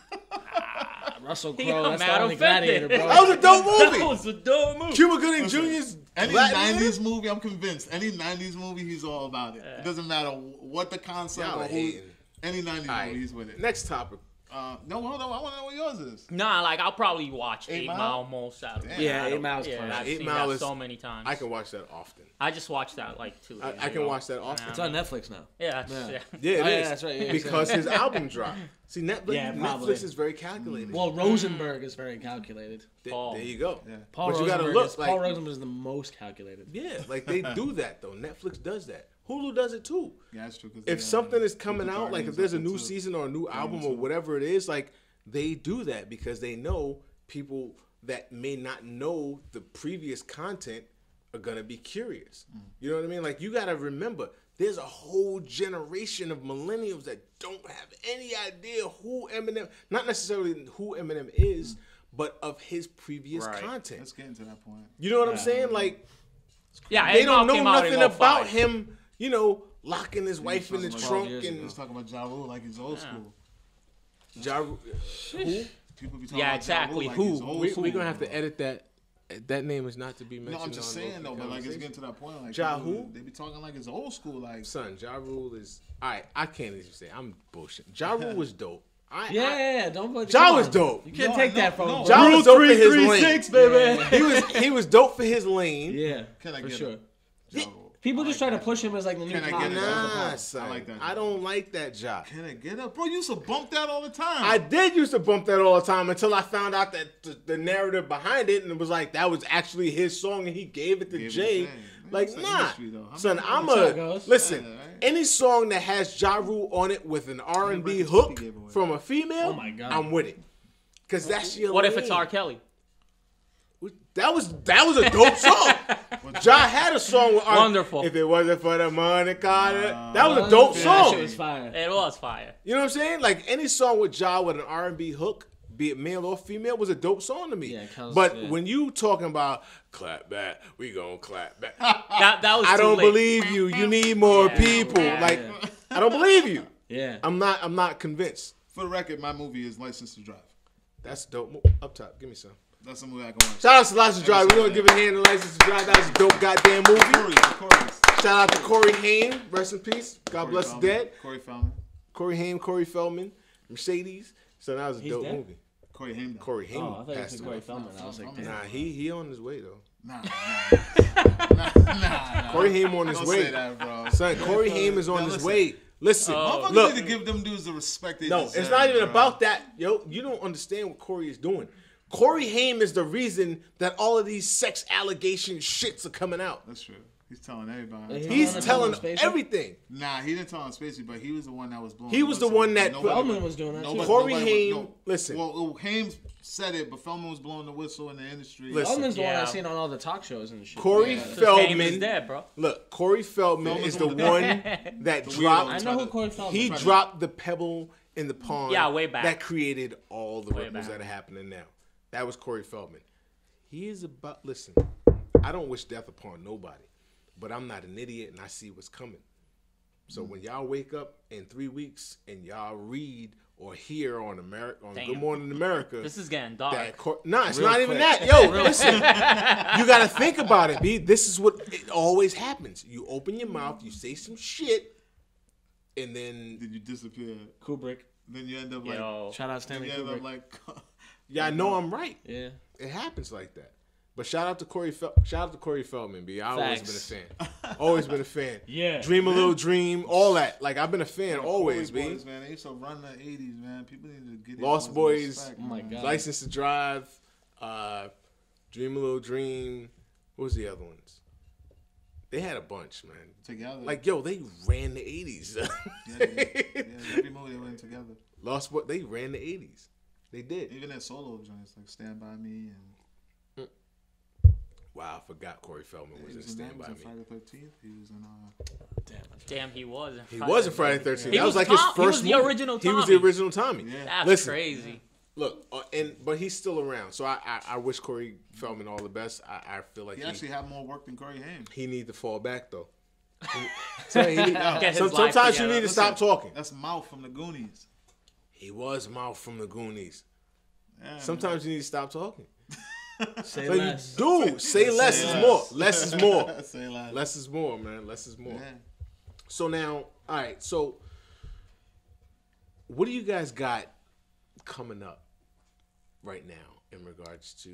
Russell He Crowe. got That's mad the only offended. Gladiator, bro. That was a dope movie. That was a dope movie. Cuba Gooding Jr.'s Any Gladiator? 90s movie, I'm convinced. Any 90s movie, he's all about it. It doesn't matter what the concept Y'all or are who. hating. Any 90s All right. movie, he's with it. Next topic. No, hold on. I want to know what yours is. Nah, like I'll probably watch 8 Mile? Mile most out of it. Yeah, I don't- 8 Mile's Yeah, classic. I've 8 seen Mile that is- so many times. I can watch that often. I just watched that like 2 days I can ago. watch that often. It's on Netflix now. Yeah, it's- yeah. Yeah, it Oh, yeah, is. that's right, yeah, Because his album dropped. See, Netflix, Yeah, probably. Netflix is very calculated. Well, Rosenberg is very calculated. Paul. There you go. Yeah. Paul But you gotta Rosenberg look is, like- Paul Rosenberg is the most calculated. Yeah, like they do that though. Netflix does that. Hulu does it too. Yeah, that's true. If something is coming out, like if there's a new season or a new album or whatever it is, like they do that because they know people that may not know the previous content are gonna be curious. You know what I mean? Like you gotta remember, there's a whole generation of millennials that don't have any idea who Eminem, not necessarily who Eminem is, but of his previous Right. content. Let's get into that point. You know what I'm saying? Like Yeah, they 8 Mile don't know came out in nothing about 05. him, you know, locking his wife in the talking about trunk 12 years and ago. Let's talk about Ja Rule like he's old school. Ja Rule- who? People be talking Yeah, about exactly. Ja Rule Who? Like he's old We're school, gonna have to bro. edit that. That name is not to be mentioned. No, I'm just on saying though, Local but like it's Conversation. getting to that point. Like Ja people, who? They be talking like it's old school. Like Son, Ja Rule is. Alright, I can't even say. I'm bullshit. Ja Rule was dope. Yeah, don't. Ja come was on. dope. You can't No, take no, that from no. him. Ja bro. was dope for his lane. 336, baby. He was dope for his lane. Yeah, Can I for get sure. it? Ja Rule. People I just like try to that. push him as like the new. Can I Kanye. get it? Nah, I son. like that. I don't like that Ja. Can I get up, bro? You used to bump that all the time. I did used to bump that all the time until I found out that the narrative behind it, and it was like that was actually his song, and he gave it to Gave it to Jay. Jay. Like, That's the nah, industry, though. I son, mean, I'm that's how a it goes. listen. Yeah, right. Any song that has Ja Rule on it with an R&B records hook he gave away. from a female, Oh my God. I'm with it. Cause that's your. What if it's lane. R. Kelly? That was a dope song. Ja had a song with R. Wonderful. If it wasn't for the money, Carter, that was a dope That song. shit was fire. It was fire. You know what I'm saying? Like any song with Ja with an R&B hook, be it male or female, was a dope song to me. Yeah, 'cause- but yeah. when you talking about clap back, we gonna clap back. That was. I too don't late. believe you. You need more Yeah, people. yeah, Like yeah. I don't believe you. Yeah. I'm not convinced. For the record, my movie is License to Drive. That's dope. Up top, give me some. That's a movie I can watch. Shout out to License to Drive. We gonna give a hand to License to Drive. That was a dope goddamn movie. Corey. Shout out to Corey Haim. Rest in peace. God bless the dead. Corey Feldman. Corey Haim, Corey Feldman, Mercedes. So that was a He's dope dead? movie. Corey Haim. Corey Haim Oh, I thought you passed said away. Corey Feldman. I was like, damn. Nah, he on his way though. Nah. Corey Haim on his Don't way. say that, bro. Son, Corey Haim is on Now his listen. way. Listen, Motherfuckers look. need to give them dudes the respect they No, deserve, it's not even bro. about that. Yo, you don't understand what Corey is doing. Corey Haim is the reason that all of these sex allegation shits are coming out. That's true. He's telling everybody. He's He's on telling Spacey? everything. Nah, he didn't tell on Spacey, but he was the one that was blowing. He was the one that- Feldman was doing that too. Corey Haim, listen. Well, Haim said it, but Feldman was blowing the whistle in the industry. Listen. Feldman's the one Yeah. I've seen on all the talk shows and shit. Corey Yeah. His name is Feldman. dead, bro. Look, Corey Feldman Feldman's is the one of the- one that The weirdo. dropped. I know who Corey Feldman He is. dropped the pebble in the pond. Yeah, way back. That created all the Way ripples back. that are happening now. That was Corey Feldman. He is about. Listen, I don't wish death upon nobody, but I'm not an idiot and I see what's coming. So when y'all wake up in 3 weeks and y'all read or hear on Damn. Good Morning America, This is getting dark. nah, it's Real not even quick. that. Yo, listen, you gotta think about it, B. This is what it always happens. You open your mouth, you say some shit, and then Then you disappear. Kubrick. Then you end up like. Yo. Shout out Then Stanley you end up Kubrick. like Yeah, I know I'm right. Yeah. It happens like that. But shout out to Corey Feldman, B. I always been a fan. Always been a fan. Yeah. Dream a little dream, all that. Like I've been a fan always, B. Boys, man, they used to run the '80s, man. People need to get Lost Boys. Respect, Oh my God. License to Drive, Dream a Little Dream. What was the other ones? They had a bunch, man. Together. Like, yo, they ran the 80s. yeah, every movie they went together. Lost Boys, they ran the 80s. They did. Even their solo joints like Stand By Me and. Wow, I forgot Corey Feldman was in Stand By Me. Friday the 13th. He was in. Damn, he was. He was in Friday the 13th. He That was like Tom, his first He was the movie. original Tommy. He was the original Tommy. Yeah. That's Listen, crazy. Look, but he's still around. So I wish Corey Feldman all the best. I feel like He actually had more work than Corey Haim. he need to fall back though. Get his life Sometimes you together. need to stop talking. That's Mouth from the Goonies. He was Mouth from the Goonies. Yeah, Sometimes you need to stop talking. Say So less. you do say less is more. Less is more. Say less. Less is more, man. Less is more. Yeah. So now, all right. So, what do you guys got coming up right now in regards to?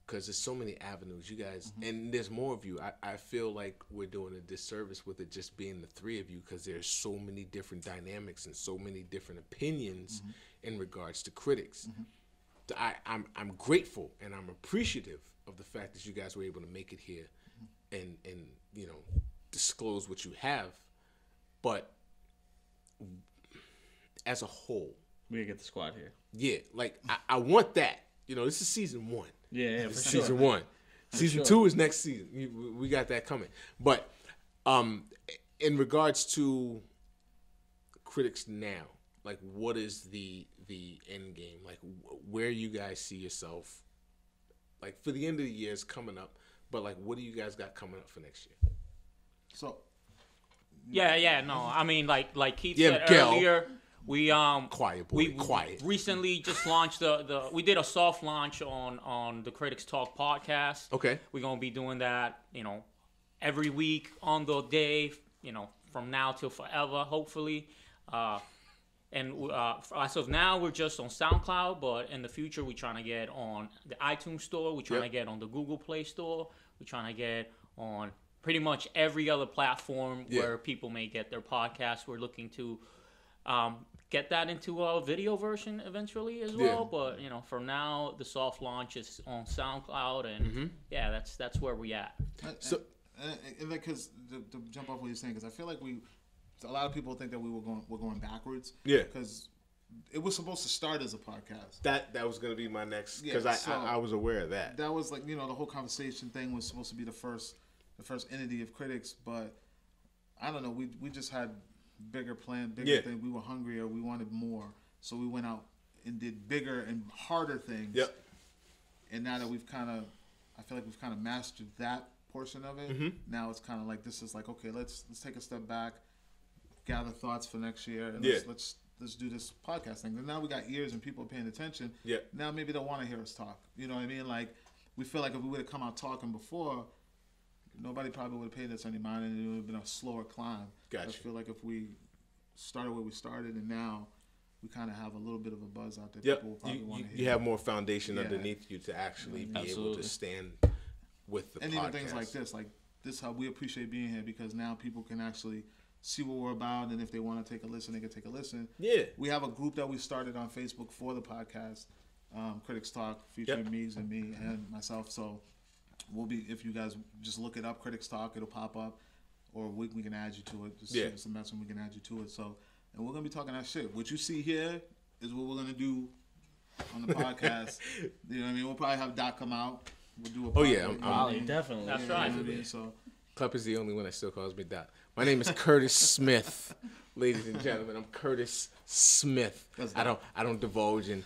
Because there's so many avenues, you guys, and there's more of you. I feel like we're doing a disservice with it just being the three of you because there's so many different dynamics and so many different opinions in regards to critics. I'm grateful and I'm appreciative of the fact that you guys were able to make it here and you know disclose what you have, but as a whole, We gotta get the squad here. yeah, like I want that. You know, this is season 1. Yeah, for This is sure. season 1. Season sure. 2 is next season. We got that coming. But in regards to critics now, like what is the end game? Like where you guys see yourself? Like for the end of the year is coming up, but like what do you guys got coming up for next year? So. Yeah, no. I mean, like Keith Yeah, said Miguel. earlier, we Quiet boy, we quiet. recently just launched we did a soft launch on the Critics Talk podcast. Okay. We're gonna be doing that, you know, every week on the day, you know, from now till forever, hopefully. And as of now, we're just on SoundCloud, but in the future, we're trying to get on the iTunes Store. We're trying to get on the Google Play Store. We're trying to get on pretty much every other platform where people may get their podcasts. We're looking to get that into a video version eventually as well. But, you know, for now, the soft launch is on SoundCloud. And, yeah, that's where we at. So Because to jump off what you're saying, because I feel like a lot of people think that we're going backwards. Yeah. Because it was supposed to start as a podcast. that was gonna be my next because Yeah, I was aware of that. That was like, you know, the whole conversation thing was supposed to be the first entity of critics, but I don't know. We just had bigger things. We were hungrier. We wanted more, so we went out and did bigger and harder things. Yep. And now that I feel like we've kind of mastered that portion of it. Now it's kind of like this is like, okay, let's take a step back, gather thoughts for next year, and let's do this podcast thing. And now we got ears and people paying attention. Yeah. Now maybe they'll want to hear us talk. You know what I mean? Like we feel like if we would have come out talking before, nobody probably would have paid us any mind, and it would have been a slower climb. Gotcha. I feel like if we started where we started, and now we kind of have a little bit of a buzz out there. Yep. People will probably want to hear. You have more foundation Yeah. underneath you to actually be able to Absolutely. stand with the And podcast. even things like this, how we appreciate being here because now people can actually see what we're about, and if they want to take a listen, they can take a listen. Yeah. We have a group that we started on Facebook for the podcast, Critics Talk, featuring me and myself. So we'll be, if you guys just look it up, Critics Talk, it'll pop up, or we can add you to it. Just send us a message and we can add you to it. So, and we're gonna be talking that shit. What you see here is what we're gonna do on the podcast. You know what I mean? We'll probably have Doc come out. We'll do a Oh, yeah, podcast. Molly, definitely. That's You know right. what I mean? So Club is the only one that still calls me Doc. My name is Curtis Smith, ladies and gentlemen. I'm Curtis Smith. That's I don't divulge in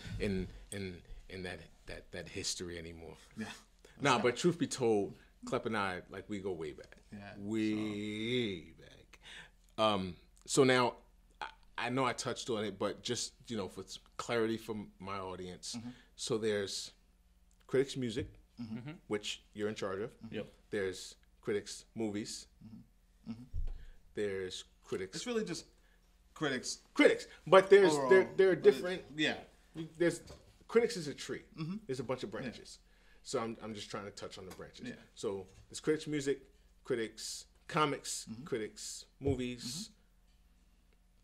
that history anymore. yeah. Nah, but truth be told, Clep and I, like, we go way back. Yeah, Way back. So now, I know I touched on it, but just, you know, for clarity from my audience. So there's Critics Music, which you're in charge of. Yep. There's Critics Movies. There's Critics. It's really just critics. Critics, but there's Overall. there are different. Yeah. There's Critics is a tree. There's a bunch of branches. So I'm just trying to touch on the branches. Yeah. So there's Critics music, Critics comics, Critics movies.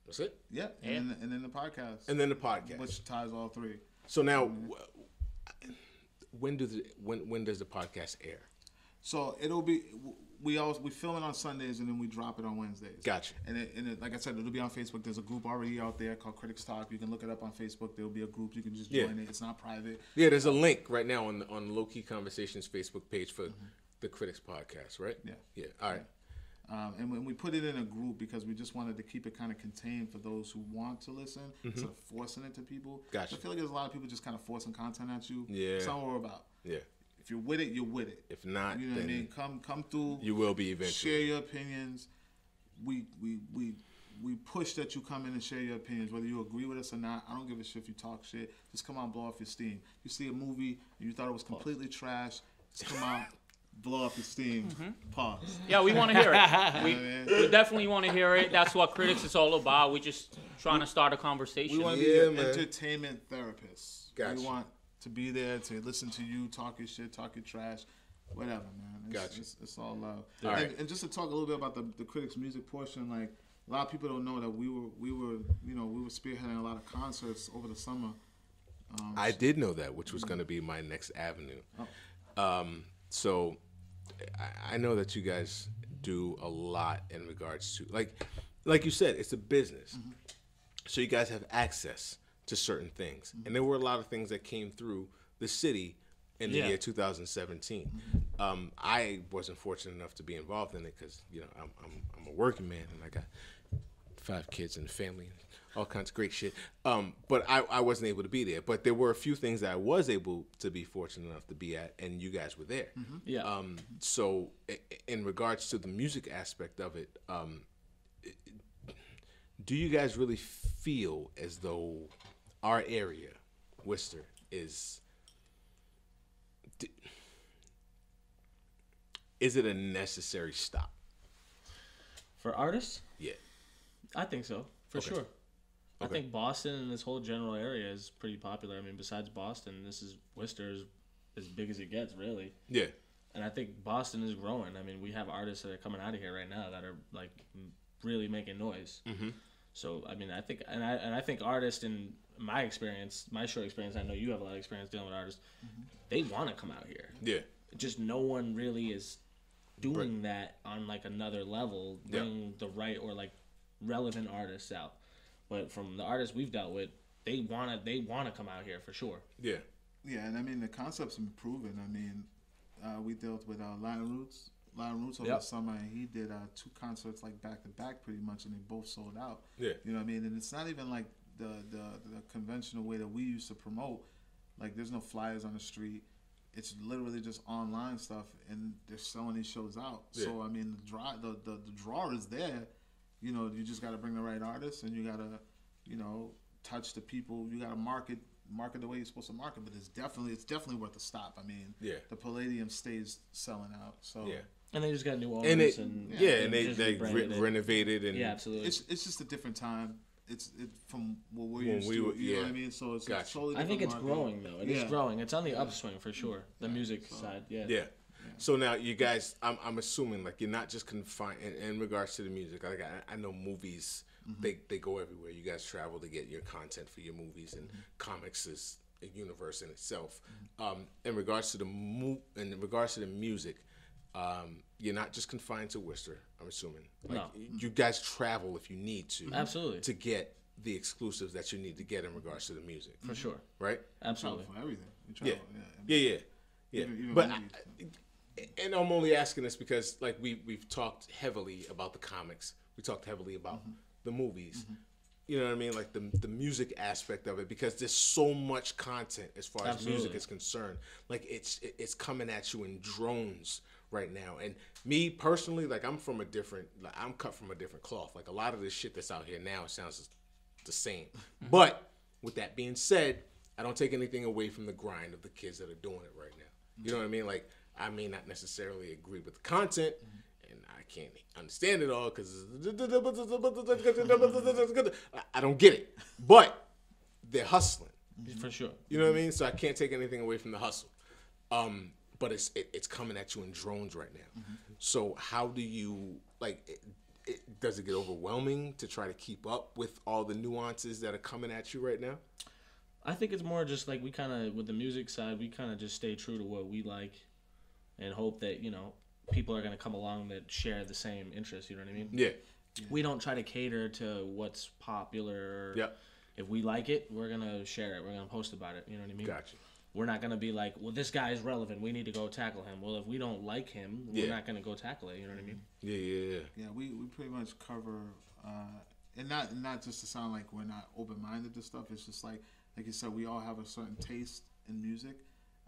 That's it. Yeah, and then the podcast. And then the podcast, which ties all three. So now, when does the podcast air? So it'll be we film it on Sundays and then we drop it on Wednesdays. Gotcha. And it like I said, it'll be on Facebook. There's a group already out there called Critics Talk. You can look it up on Facebook. There'll be a group. You can just join it. It's not private. Yeah, there's a link right now on Low Key Conversations Facebook page for the Critics podcast, right? Yeah. Yeah. All right. And when we put it in a group because we just wanted to keep it kind of contained for those who want to listen instead of forcing it to people. Gotcha. I feel like there's a lot of people just kind of forcing content at you. Yeah. That's not what we're about. Yeah. If you're with it, you're with it. If not, you know what I then mean. Come through. you will be eventually. Share your opinions. We push that you come in and share your opinions, whether you agree with us or not. I don't give a shit if you talk shit. Just come out and blow off your steam. You see a movie and you thought it was completely trash. Just come out, blow off your steam. Pause. Yeah, we want to hear it. We definitely want to hear it. That's what Critics is all about. We're just trying to start a conversation. We want to be Yeah, an man. entertainment therapist. Gotcha. We want to be there to listen to you talk your shit, talk your trash, whatever, man. Gotcha. It's all love. All right. And just to talk a little bit about the Critics music portion, like a lot of people don't know that we were spearheading a lot of concerts over the summer. I did know that, which was going to be my next avenue. So I know that you guys do a lot in regards to like you said, it's a business. So you guys have access to certain things, and there were a lot of things that came through the city in the year 2017. I wasn't fortunate enough to be involved in it because I'm a working man and I got 5 kids and a family, all kinds of great shit. But I wasn't able to be there. But there were a few things that I was able to be fortunate enough to be at, and you guys were there. Yeah. So in regards to the music aspect of it, do you guys really feel as though our area, Worcester, is it a necessary stop? For artists? Yeah. I think so, for Okay. sure. I Okay. think Boston and this whole general area is pretty popular. I mean, besides Boston, Worcester is as big as it gets, really. Yeah. And I think Boston is growing. I mean, we have artists that are coming out of here right now that are like really making noise. So I mean, I think artists, in my experience, my short experience, I know you have a lot of experience dealing with artists. They want to come out here. Yeah. Just no one really is doing that on like another level, bring the right or like relevant artists out. But from the artists we've dealt with, they wanna come out here for sure. Yeah. Yeah, and I mean the concept's improving. I mean, we dealt with Latin Roots over the summer, and he did 2 concerts like back to back pretty much, and they both sold out. Yeah. You know what I mean? And it's not even like the conventional way that we used to promote. Like there's no flyers on the street. It's literally just online stuff, and they're selling these shows out. Yeah. So I mean, the draw is there. You know, you just got to bring the right artists, and you got to, touch the people. You got to market the way you're supposed to market. But it's definitely worth a stop. I mean, the Palladium stays selling out. So Yeah. And they just got new owners And and they rebranded it. renovated and absolutely. it's just a different time. It's from what we're When used we to. were- You know yeah. what I mean? So it's Gotcha. a totally I different think it's market. growing though. It is Yeah. growing. It's on the upswing for sure. The music side, Yeah. So now you guys, I'm assuming like you're not just confined in regards to the music. Like I know movies, they go everywhere. You guys travel to get your content for your movies, and comics is a universe in itself. In regards to the music, you're not just confined to Worcester. I'm assuming. Like, No. You guys travel if you need to. Absolutely. To get the exclusives that you need to get in regards to the music. For sure. Right. Absolutely. For everything. We Yeah. travel, Yeah. Even But movies. and I'm only asking this because like we've talked heavily about the comics. We talked heavily about the movies. You know what I mean? Like the music aspect of it, because there's so much content as far as music Absolutely. is concerned. Like it's coming at you in drones right now. And me personally, like I'm cut from a different cloth. Like a lot of this shit that's out here now sounds the same. But with that being said, I don't take anything away from the grind of the kids that are doing it right now. You know what I mean? Like I may not necessarily agree with the content, and I can't understand it all because I don't get it. But they're hustling. For sure. You know what I mean? So I can't take anything away from the hustle. But it's coming at you in drones right now. So how do you does it get overwhelming to try to keep up with all the nuances that are coming at you right now? I think it's more just like we kind of, with the music side, we kind of just stay true to what we like and hope that, people are going to come along that share the same interests, you know what I mean? Yeah. We don't try to cater to what's popular. Yeah. If we like it, we're going to share it. We're going to post about it, you know what I mean? Gotcha. We're not going to be like, well, this guy is relevant. We need to go tackle him. Well, if we don't like him, we're not going to go tackle it, you know what I mean? Yeah. Yeah, we pretty much cover, and not just to sound like we're not open-minded to stuff. It's just like you said, we all have a certain taste in music,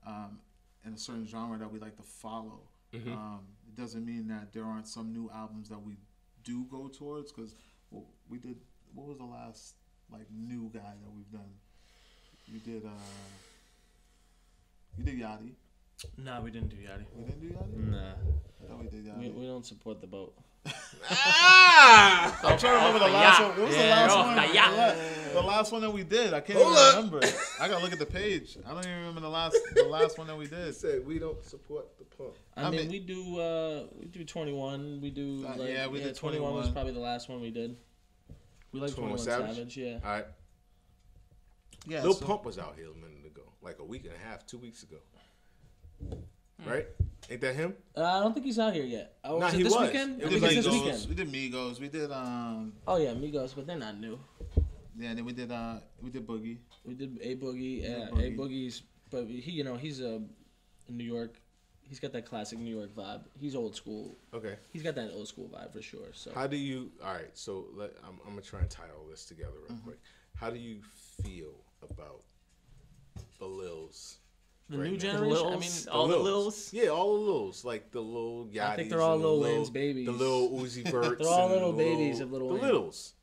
and a certain genre that we like to follow. It doesn't mean that there aren't some new albums that we do go towards, because we did. What was the last new guy that we've done? We did. You did Yachty. Nah, we didn't do Yachty. We didn't do Yachty. Nah, I thought we did Yachty. we don't support the boat. Ah! I'm trying to remember the last one. What was the last one? Yeah. The last one that we did. I can't even remember. I gotta look at the page. I don't even remember the last one that we did. Said we don't support the pump. I mean, we do 21. We do we did 21 was 21. probably the last one we did. We like 21 Savage, yeah. All right. Yeah, Lil Pump was out here a minute ago, like a week and a half, 2 weeks ago. Right? Ain't that him? I don't think he's out here yet. Oh, Nah, was it he this was. weekend? It I was think it's this Migos. weekend. We did Migos. We did Oh yeah, Migos, but they're not new. yeah. Then we did Boogie. We did A Boogie. Yeah, Boogie. A Boogie's, but he, he's a New York. He's got that classic New York vibe. He's old school. Okay. He's got that old school vibe for sure. So How do you? All right. So I'm gonna try and tie all this together real quick. How do you feel about the Lils? the right new now? generation. I mean, all the Lils. Yeah, all the Lils, like the Lil Yachty's. I think they're all and the Lil Wayne's babies. The Lil Uzi Verts. They're all and little the babies of Lil the Wayne. Littles.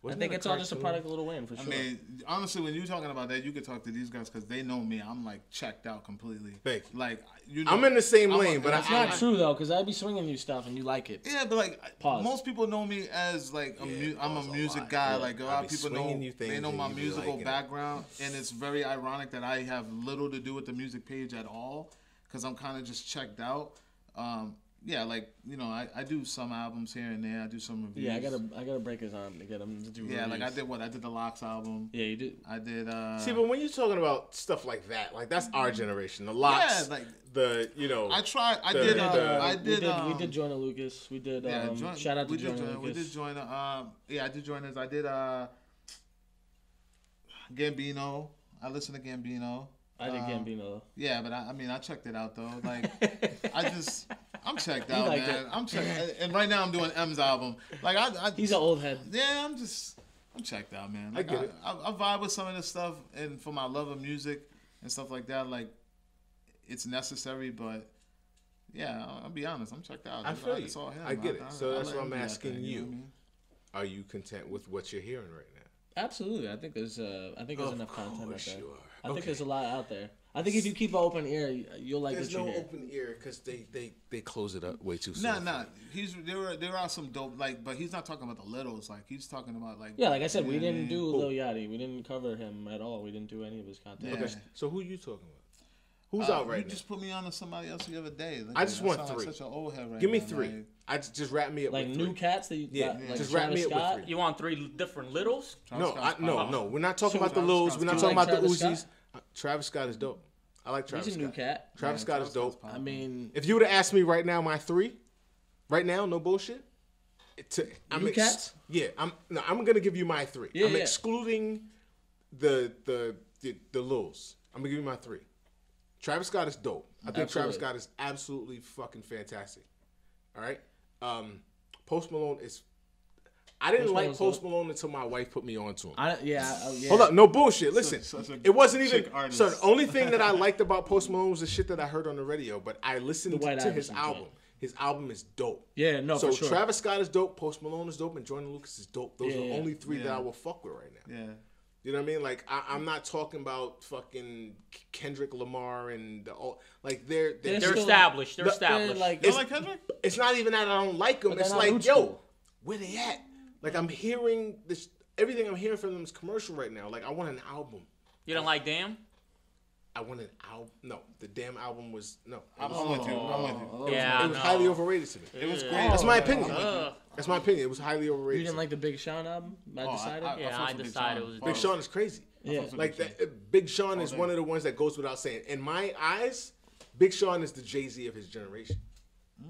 I Wasn't think that it's all just a cartoon? product of Lil Wayne for sure. I mean, honestly, when you're talking about that, you could talk to these guys because they know me. I'm checked out completely. Thank you. Like I'm in the same I'm a- lane, but that's it's not true though, because I'd be swinging you stuff and you like it. Yeah, but Pause. most people know me as I'm a pause a music lot. guy. Yeah. Like a I lot be of people swinging know you things they know and my you be musical liking it. background, and it's very ironic that I have little to do with the music page at all because I'm kind of just checked out. Yeah, I do some albums here and there. I do some reviews. Yeah, I gotta break his arm to get him to do. Yeah, reviews. I did the Locks album. Yeah, you did. I did. See, but when you're talking about stuff like that, that's our generation. The Locks, Yeah, the I tried. I the- did. the- I did. We did Joyner Lucas. We did. Shout out to Joyner Lucas. We did Joyner. I did Joyner's. I did Gambino. I listened to Gambino. I did Gambino. Yeah, but I checked it out though. I'm checked out, liked man. it. I'm checked, and right now I'm doing M's album. He's an old head. Yeah, I'm checked out, man. I get it. I vibe with some of this stuff, and for my love of music and stuff like that, it's necessary. But yeah, I'll be honest, I'm checked out. I feel you. It's all him. I get it. So that's let why him I'm do that asking thing, you. know what I mean? Are you content with what you're hearing right now? Absolutely. I think there's enough content out course there. you are. I think Okay. there's a lot out there. I think if you keep an open ear, you'll like There's what you no hear. open ear because they close it up way too soon. Nah. There are some dope but he's not talking about the littles. He's talking about Yeah, like I said, we you know what I didn't mean? do Lil Yachty. We didn't cover him at all. We didn't do any of his content. Yeah. Okay, so who you talking about? Who's out right You now? just put me on to somebody else the other day. I just want sound three. Like such an old head right Give me now, three. Just wrap me up Like with new three. cats that you Yeah, like just wrap me Travis up with Scott? three. You want 3 different Littles? Travis Scott's No, fine. we're not talking So about the Travis Lils. Scott's We're not fine. talking You like about the Travis Uzis. Travis Scott is dope. I like Travis He's a new Scott. cat. Travis Scott is dope. Scott's I mean, If you would have asked me right now, my three, right now, no bullshit. New cats? Yeah, I'm gonna give you my three. Yeah, I'm yeah. excluding the Lils. I'm gonna give you my three. Travis Scott is dope. I think Travis Absolutely. Scott is absolutely fucking fantastic. All right. Post Malone is. I didn't Post like Malone's Post Malone until my wife put me onto him. yeah. Hold up, no bullshit. Listen, Such a it wasn't even. chick artist. So the only thing that I liked about Post Malone was the shit that I heard on the radio. But I listened The White to his Iverson album. joint. His album is dope. Yeah, no, So for sure. Travis Scott is dope. Post Malone is dope, and Joyner Lucas is dope. Those Yeah, are the yeah. only three that Yeah. I will fuck with right now. Yeah. You know what I mean? I'm not talking about fucking Kendrick Lamar and they're They're They're still- established. They're They're established. like, You don't like Kendrick? It's not even that I don't like them. But It's they're not like, new yo, school. where they at? I'm hearing this. Everything I'm hearing from them is commercial right now. I want an album. You don't like Damn? I wanted album. No, the damn album was no. I'm with you. I'm with you. Yeah, It was highly overrated to me. It was great. That's my opinion. Uh, That's my opinion. It was highly You overrated. didn't like the Big Sean album? I decided. Yeah, I decided it was Big Sean is crazy. Yeah. Like that. Big Sean is one of the ones that goes without saying. In my eyes, Big Sean is the Jay-Z of his generation.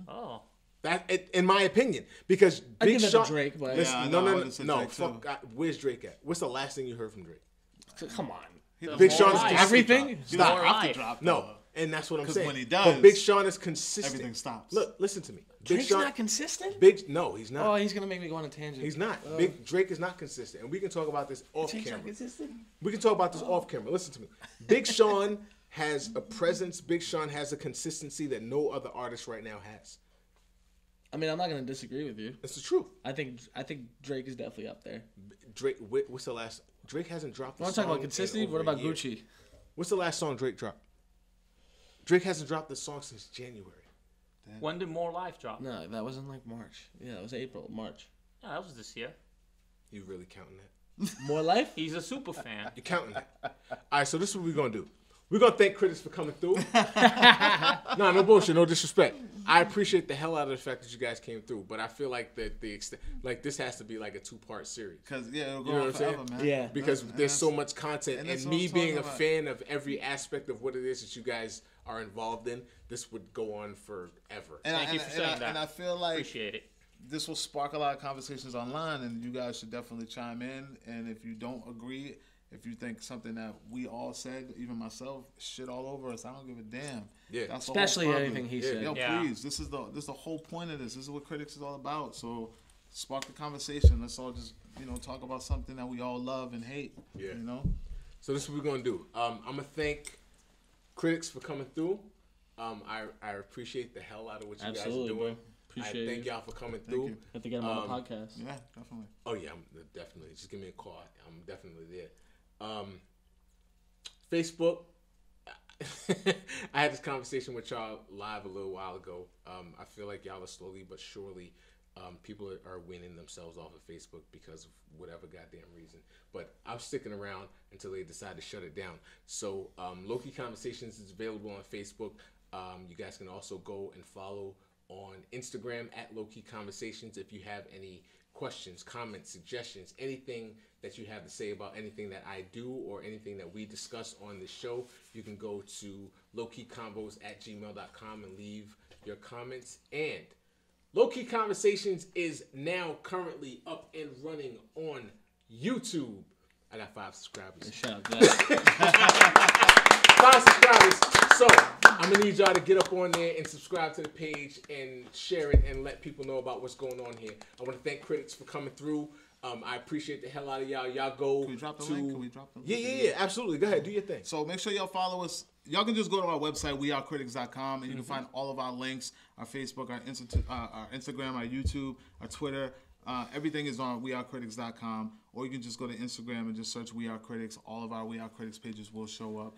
Oh. That, in my opinion, because I Big give that Sean. to Drake, but Listen, Yeah, I no, know, I no, would've said no. Drake, Fuck. too. Where's Drake at? What's the last thing you heard from Drake? come on. Big Sean is Life. Everything? Stop. More After life. drop. No, and that's what I'm 'Cause saying. when he does, but Big Sean is consistent. everything stops. Look, listen to me. Big Drake's Sean. not consistent? No, he's not. Oh, he's going to make me go on a tangent. He's not. Big Drake is not consistent, and we can talk about this off Drake's camera. not consistent? We can talk about this off camera. Listen to me. Big Sean has a presence. Big Sean has a consistency that no other artist right now has. I mean, I'm not going to disagree with you. It's the truth. I think Drake is definitely up there. Drake. What's the last? Drake hasn't dropped. Want to talk about consistency? What about Gucci? What's the last song Drake dropped? Drake hasn't dropped the song since January. When did More Life drop? No, that wasn't like March. Yeah, it was April, March. Yeah, that was this year. You really counting that? More Life? He's a super fan. You're counting that. All right, so this is what we're gonna do. We're gonna thank critics for coming through. No bullshit, no disrespect. I appreciate the hell out of the fact that you guys came through, but I feel like that the extent, like this has to be like a 2-part series. Because it'll go You know on what I'm saying? forever, man. Yeah. Because And there's so that's- much content, and and that's what me I'm being a talking about. fan of every aspect of what it is that you guys are involved in, this would go on forever. Thank you for saying that. And I feel like Appreciate it. this will spark a lot of conversations online, and you guys should definitely chime in. And if you don't agree, if you think something that we all said, even myself, shit all over us, I don't give a damn. Yeah. That's the whole Especially problem. anything he said. Yo, Yeah. please, this is the whole point of this. This is what Critics is all about. So spark the conversation. Let's all just talk about something that we all love and hate. Yeah. You know. So this is what we're gonna do. I'm gonna thank critics for coming through. I appreciate the hell out of what you Absolutely, guys are doing. bro. Appreciate I thank you. y'all for coming through. you. Have to get him on the podcast. Yeah, definitely. Oh yeah, I'm definitely. Just give me a call. I'm definitely there. Facebook. I had this conversation with y'all live a little while ago. I feel like y'all are slowly but surely, people are weaning themselves off of Facebook because of whatever goddamn reason. But I'm sticking around until they decide to shut it down. So Low-Key Conversations is available on Facebook. You guys can also go and follow on Instagram at Low-Key Conversations if you have any questions, comments, suggestions, anything that you have to say about anything that I do or anything that we discuss on the show. You can go to lowkeyconvos@gmail.com and leave your comments. And Low-Key Conversations is now currently up and running on YouTube. I got 5 subscribers. Shout out to that. 5 subscribers. So I'm gonna need y'all to get up on there and subscribe to the page and share it and let people know about what's going on here. I want to thank critics for coming through. I appreciate the hell out of y'all. Y'all go Can we drop the to link? Can we drop the link? Yeah, absolutely. Go ahead, do your thing. So make sure y'all follow us. Y'all can just go to our website, wearecritics.com, and you can find all of our links, our Facebook, our Instagram, our YouTube, our Twitter. Everything is on wearecritics.com, or you can just go to Instagram and just search We Are Critics. All of our We Are Critics pages will show up.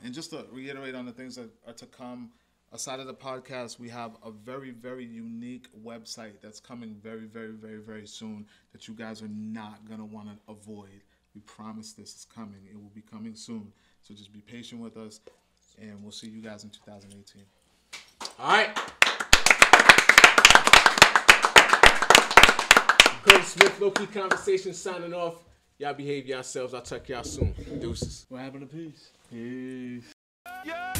And just to reiterate on the things that are to come, aside of the podcast, we have a very, very unique website that's coming very, very, very, very soon that you guys are not going to want to avoid. We promise this is coming. It will be coming soon. So just be patient with us, and we'll see you guys in 2018. All right. Curtis Smith, Low-Key Conversations signing off. Y'all behave yourselves. I'll talk y'all soon. Deuces. What happened to peace? Peace. Yeah.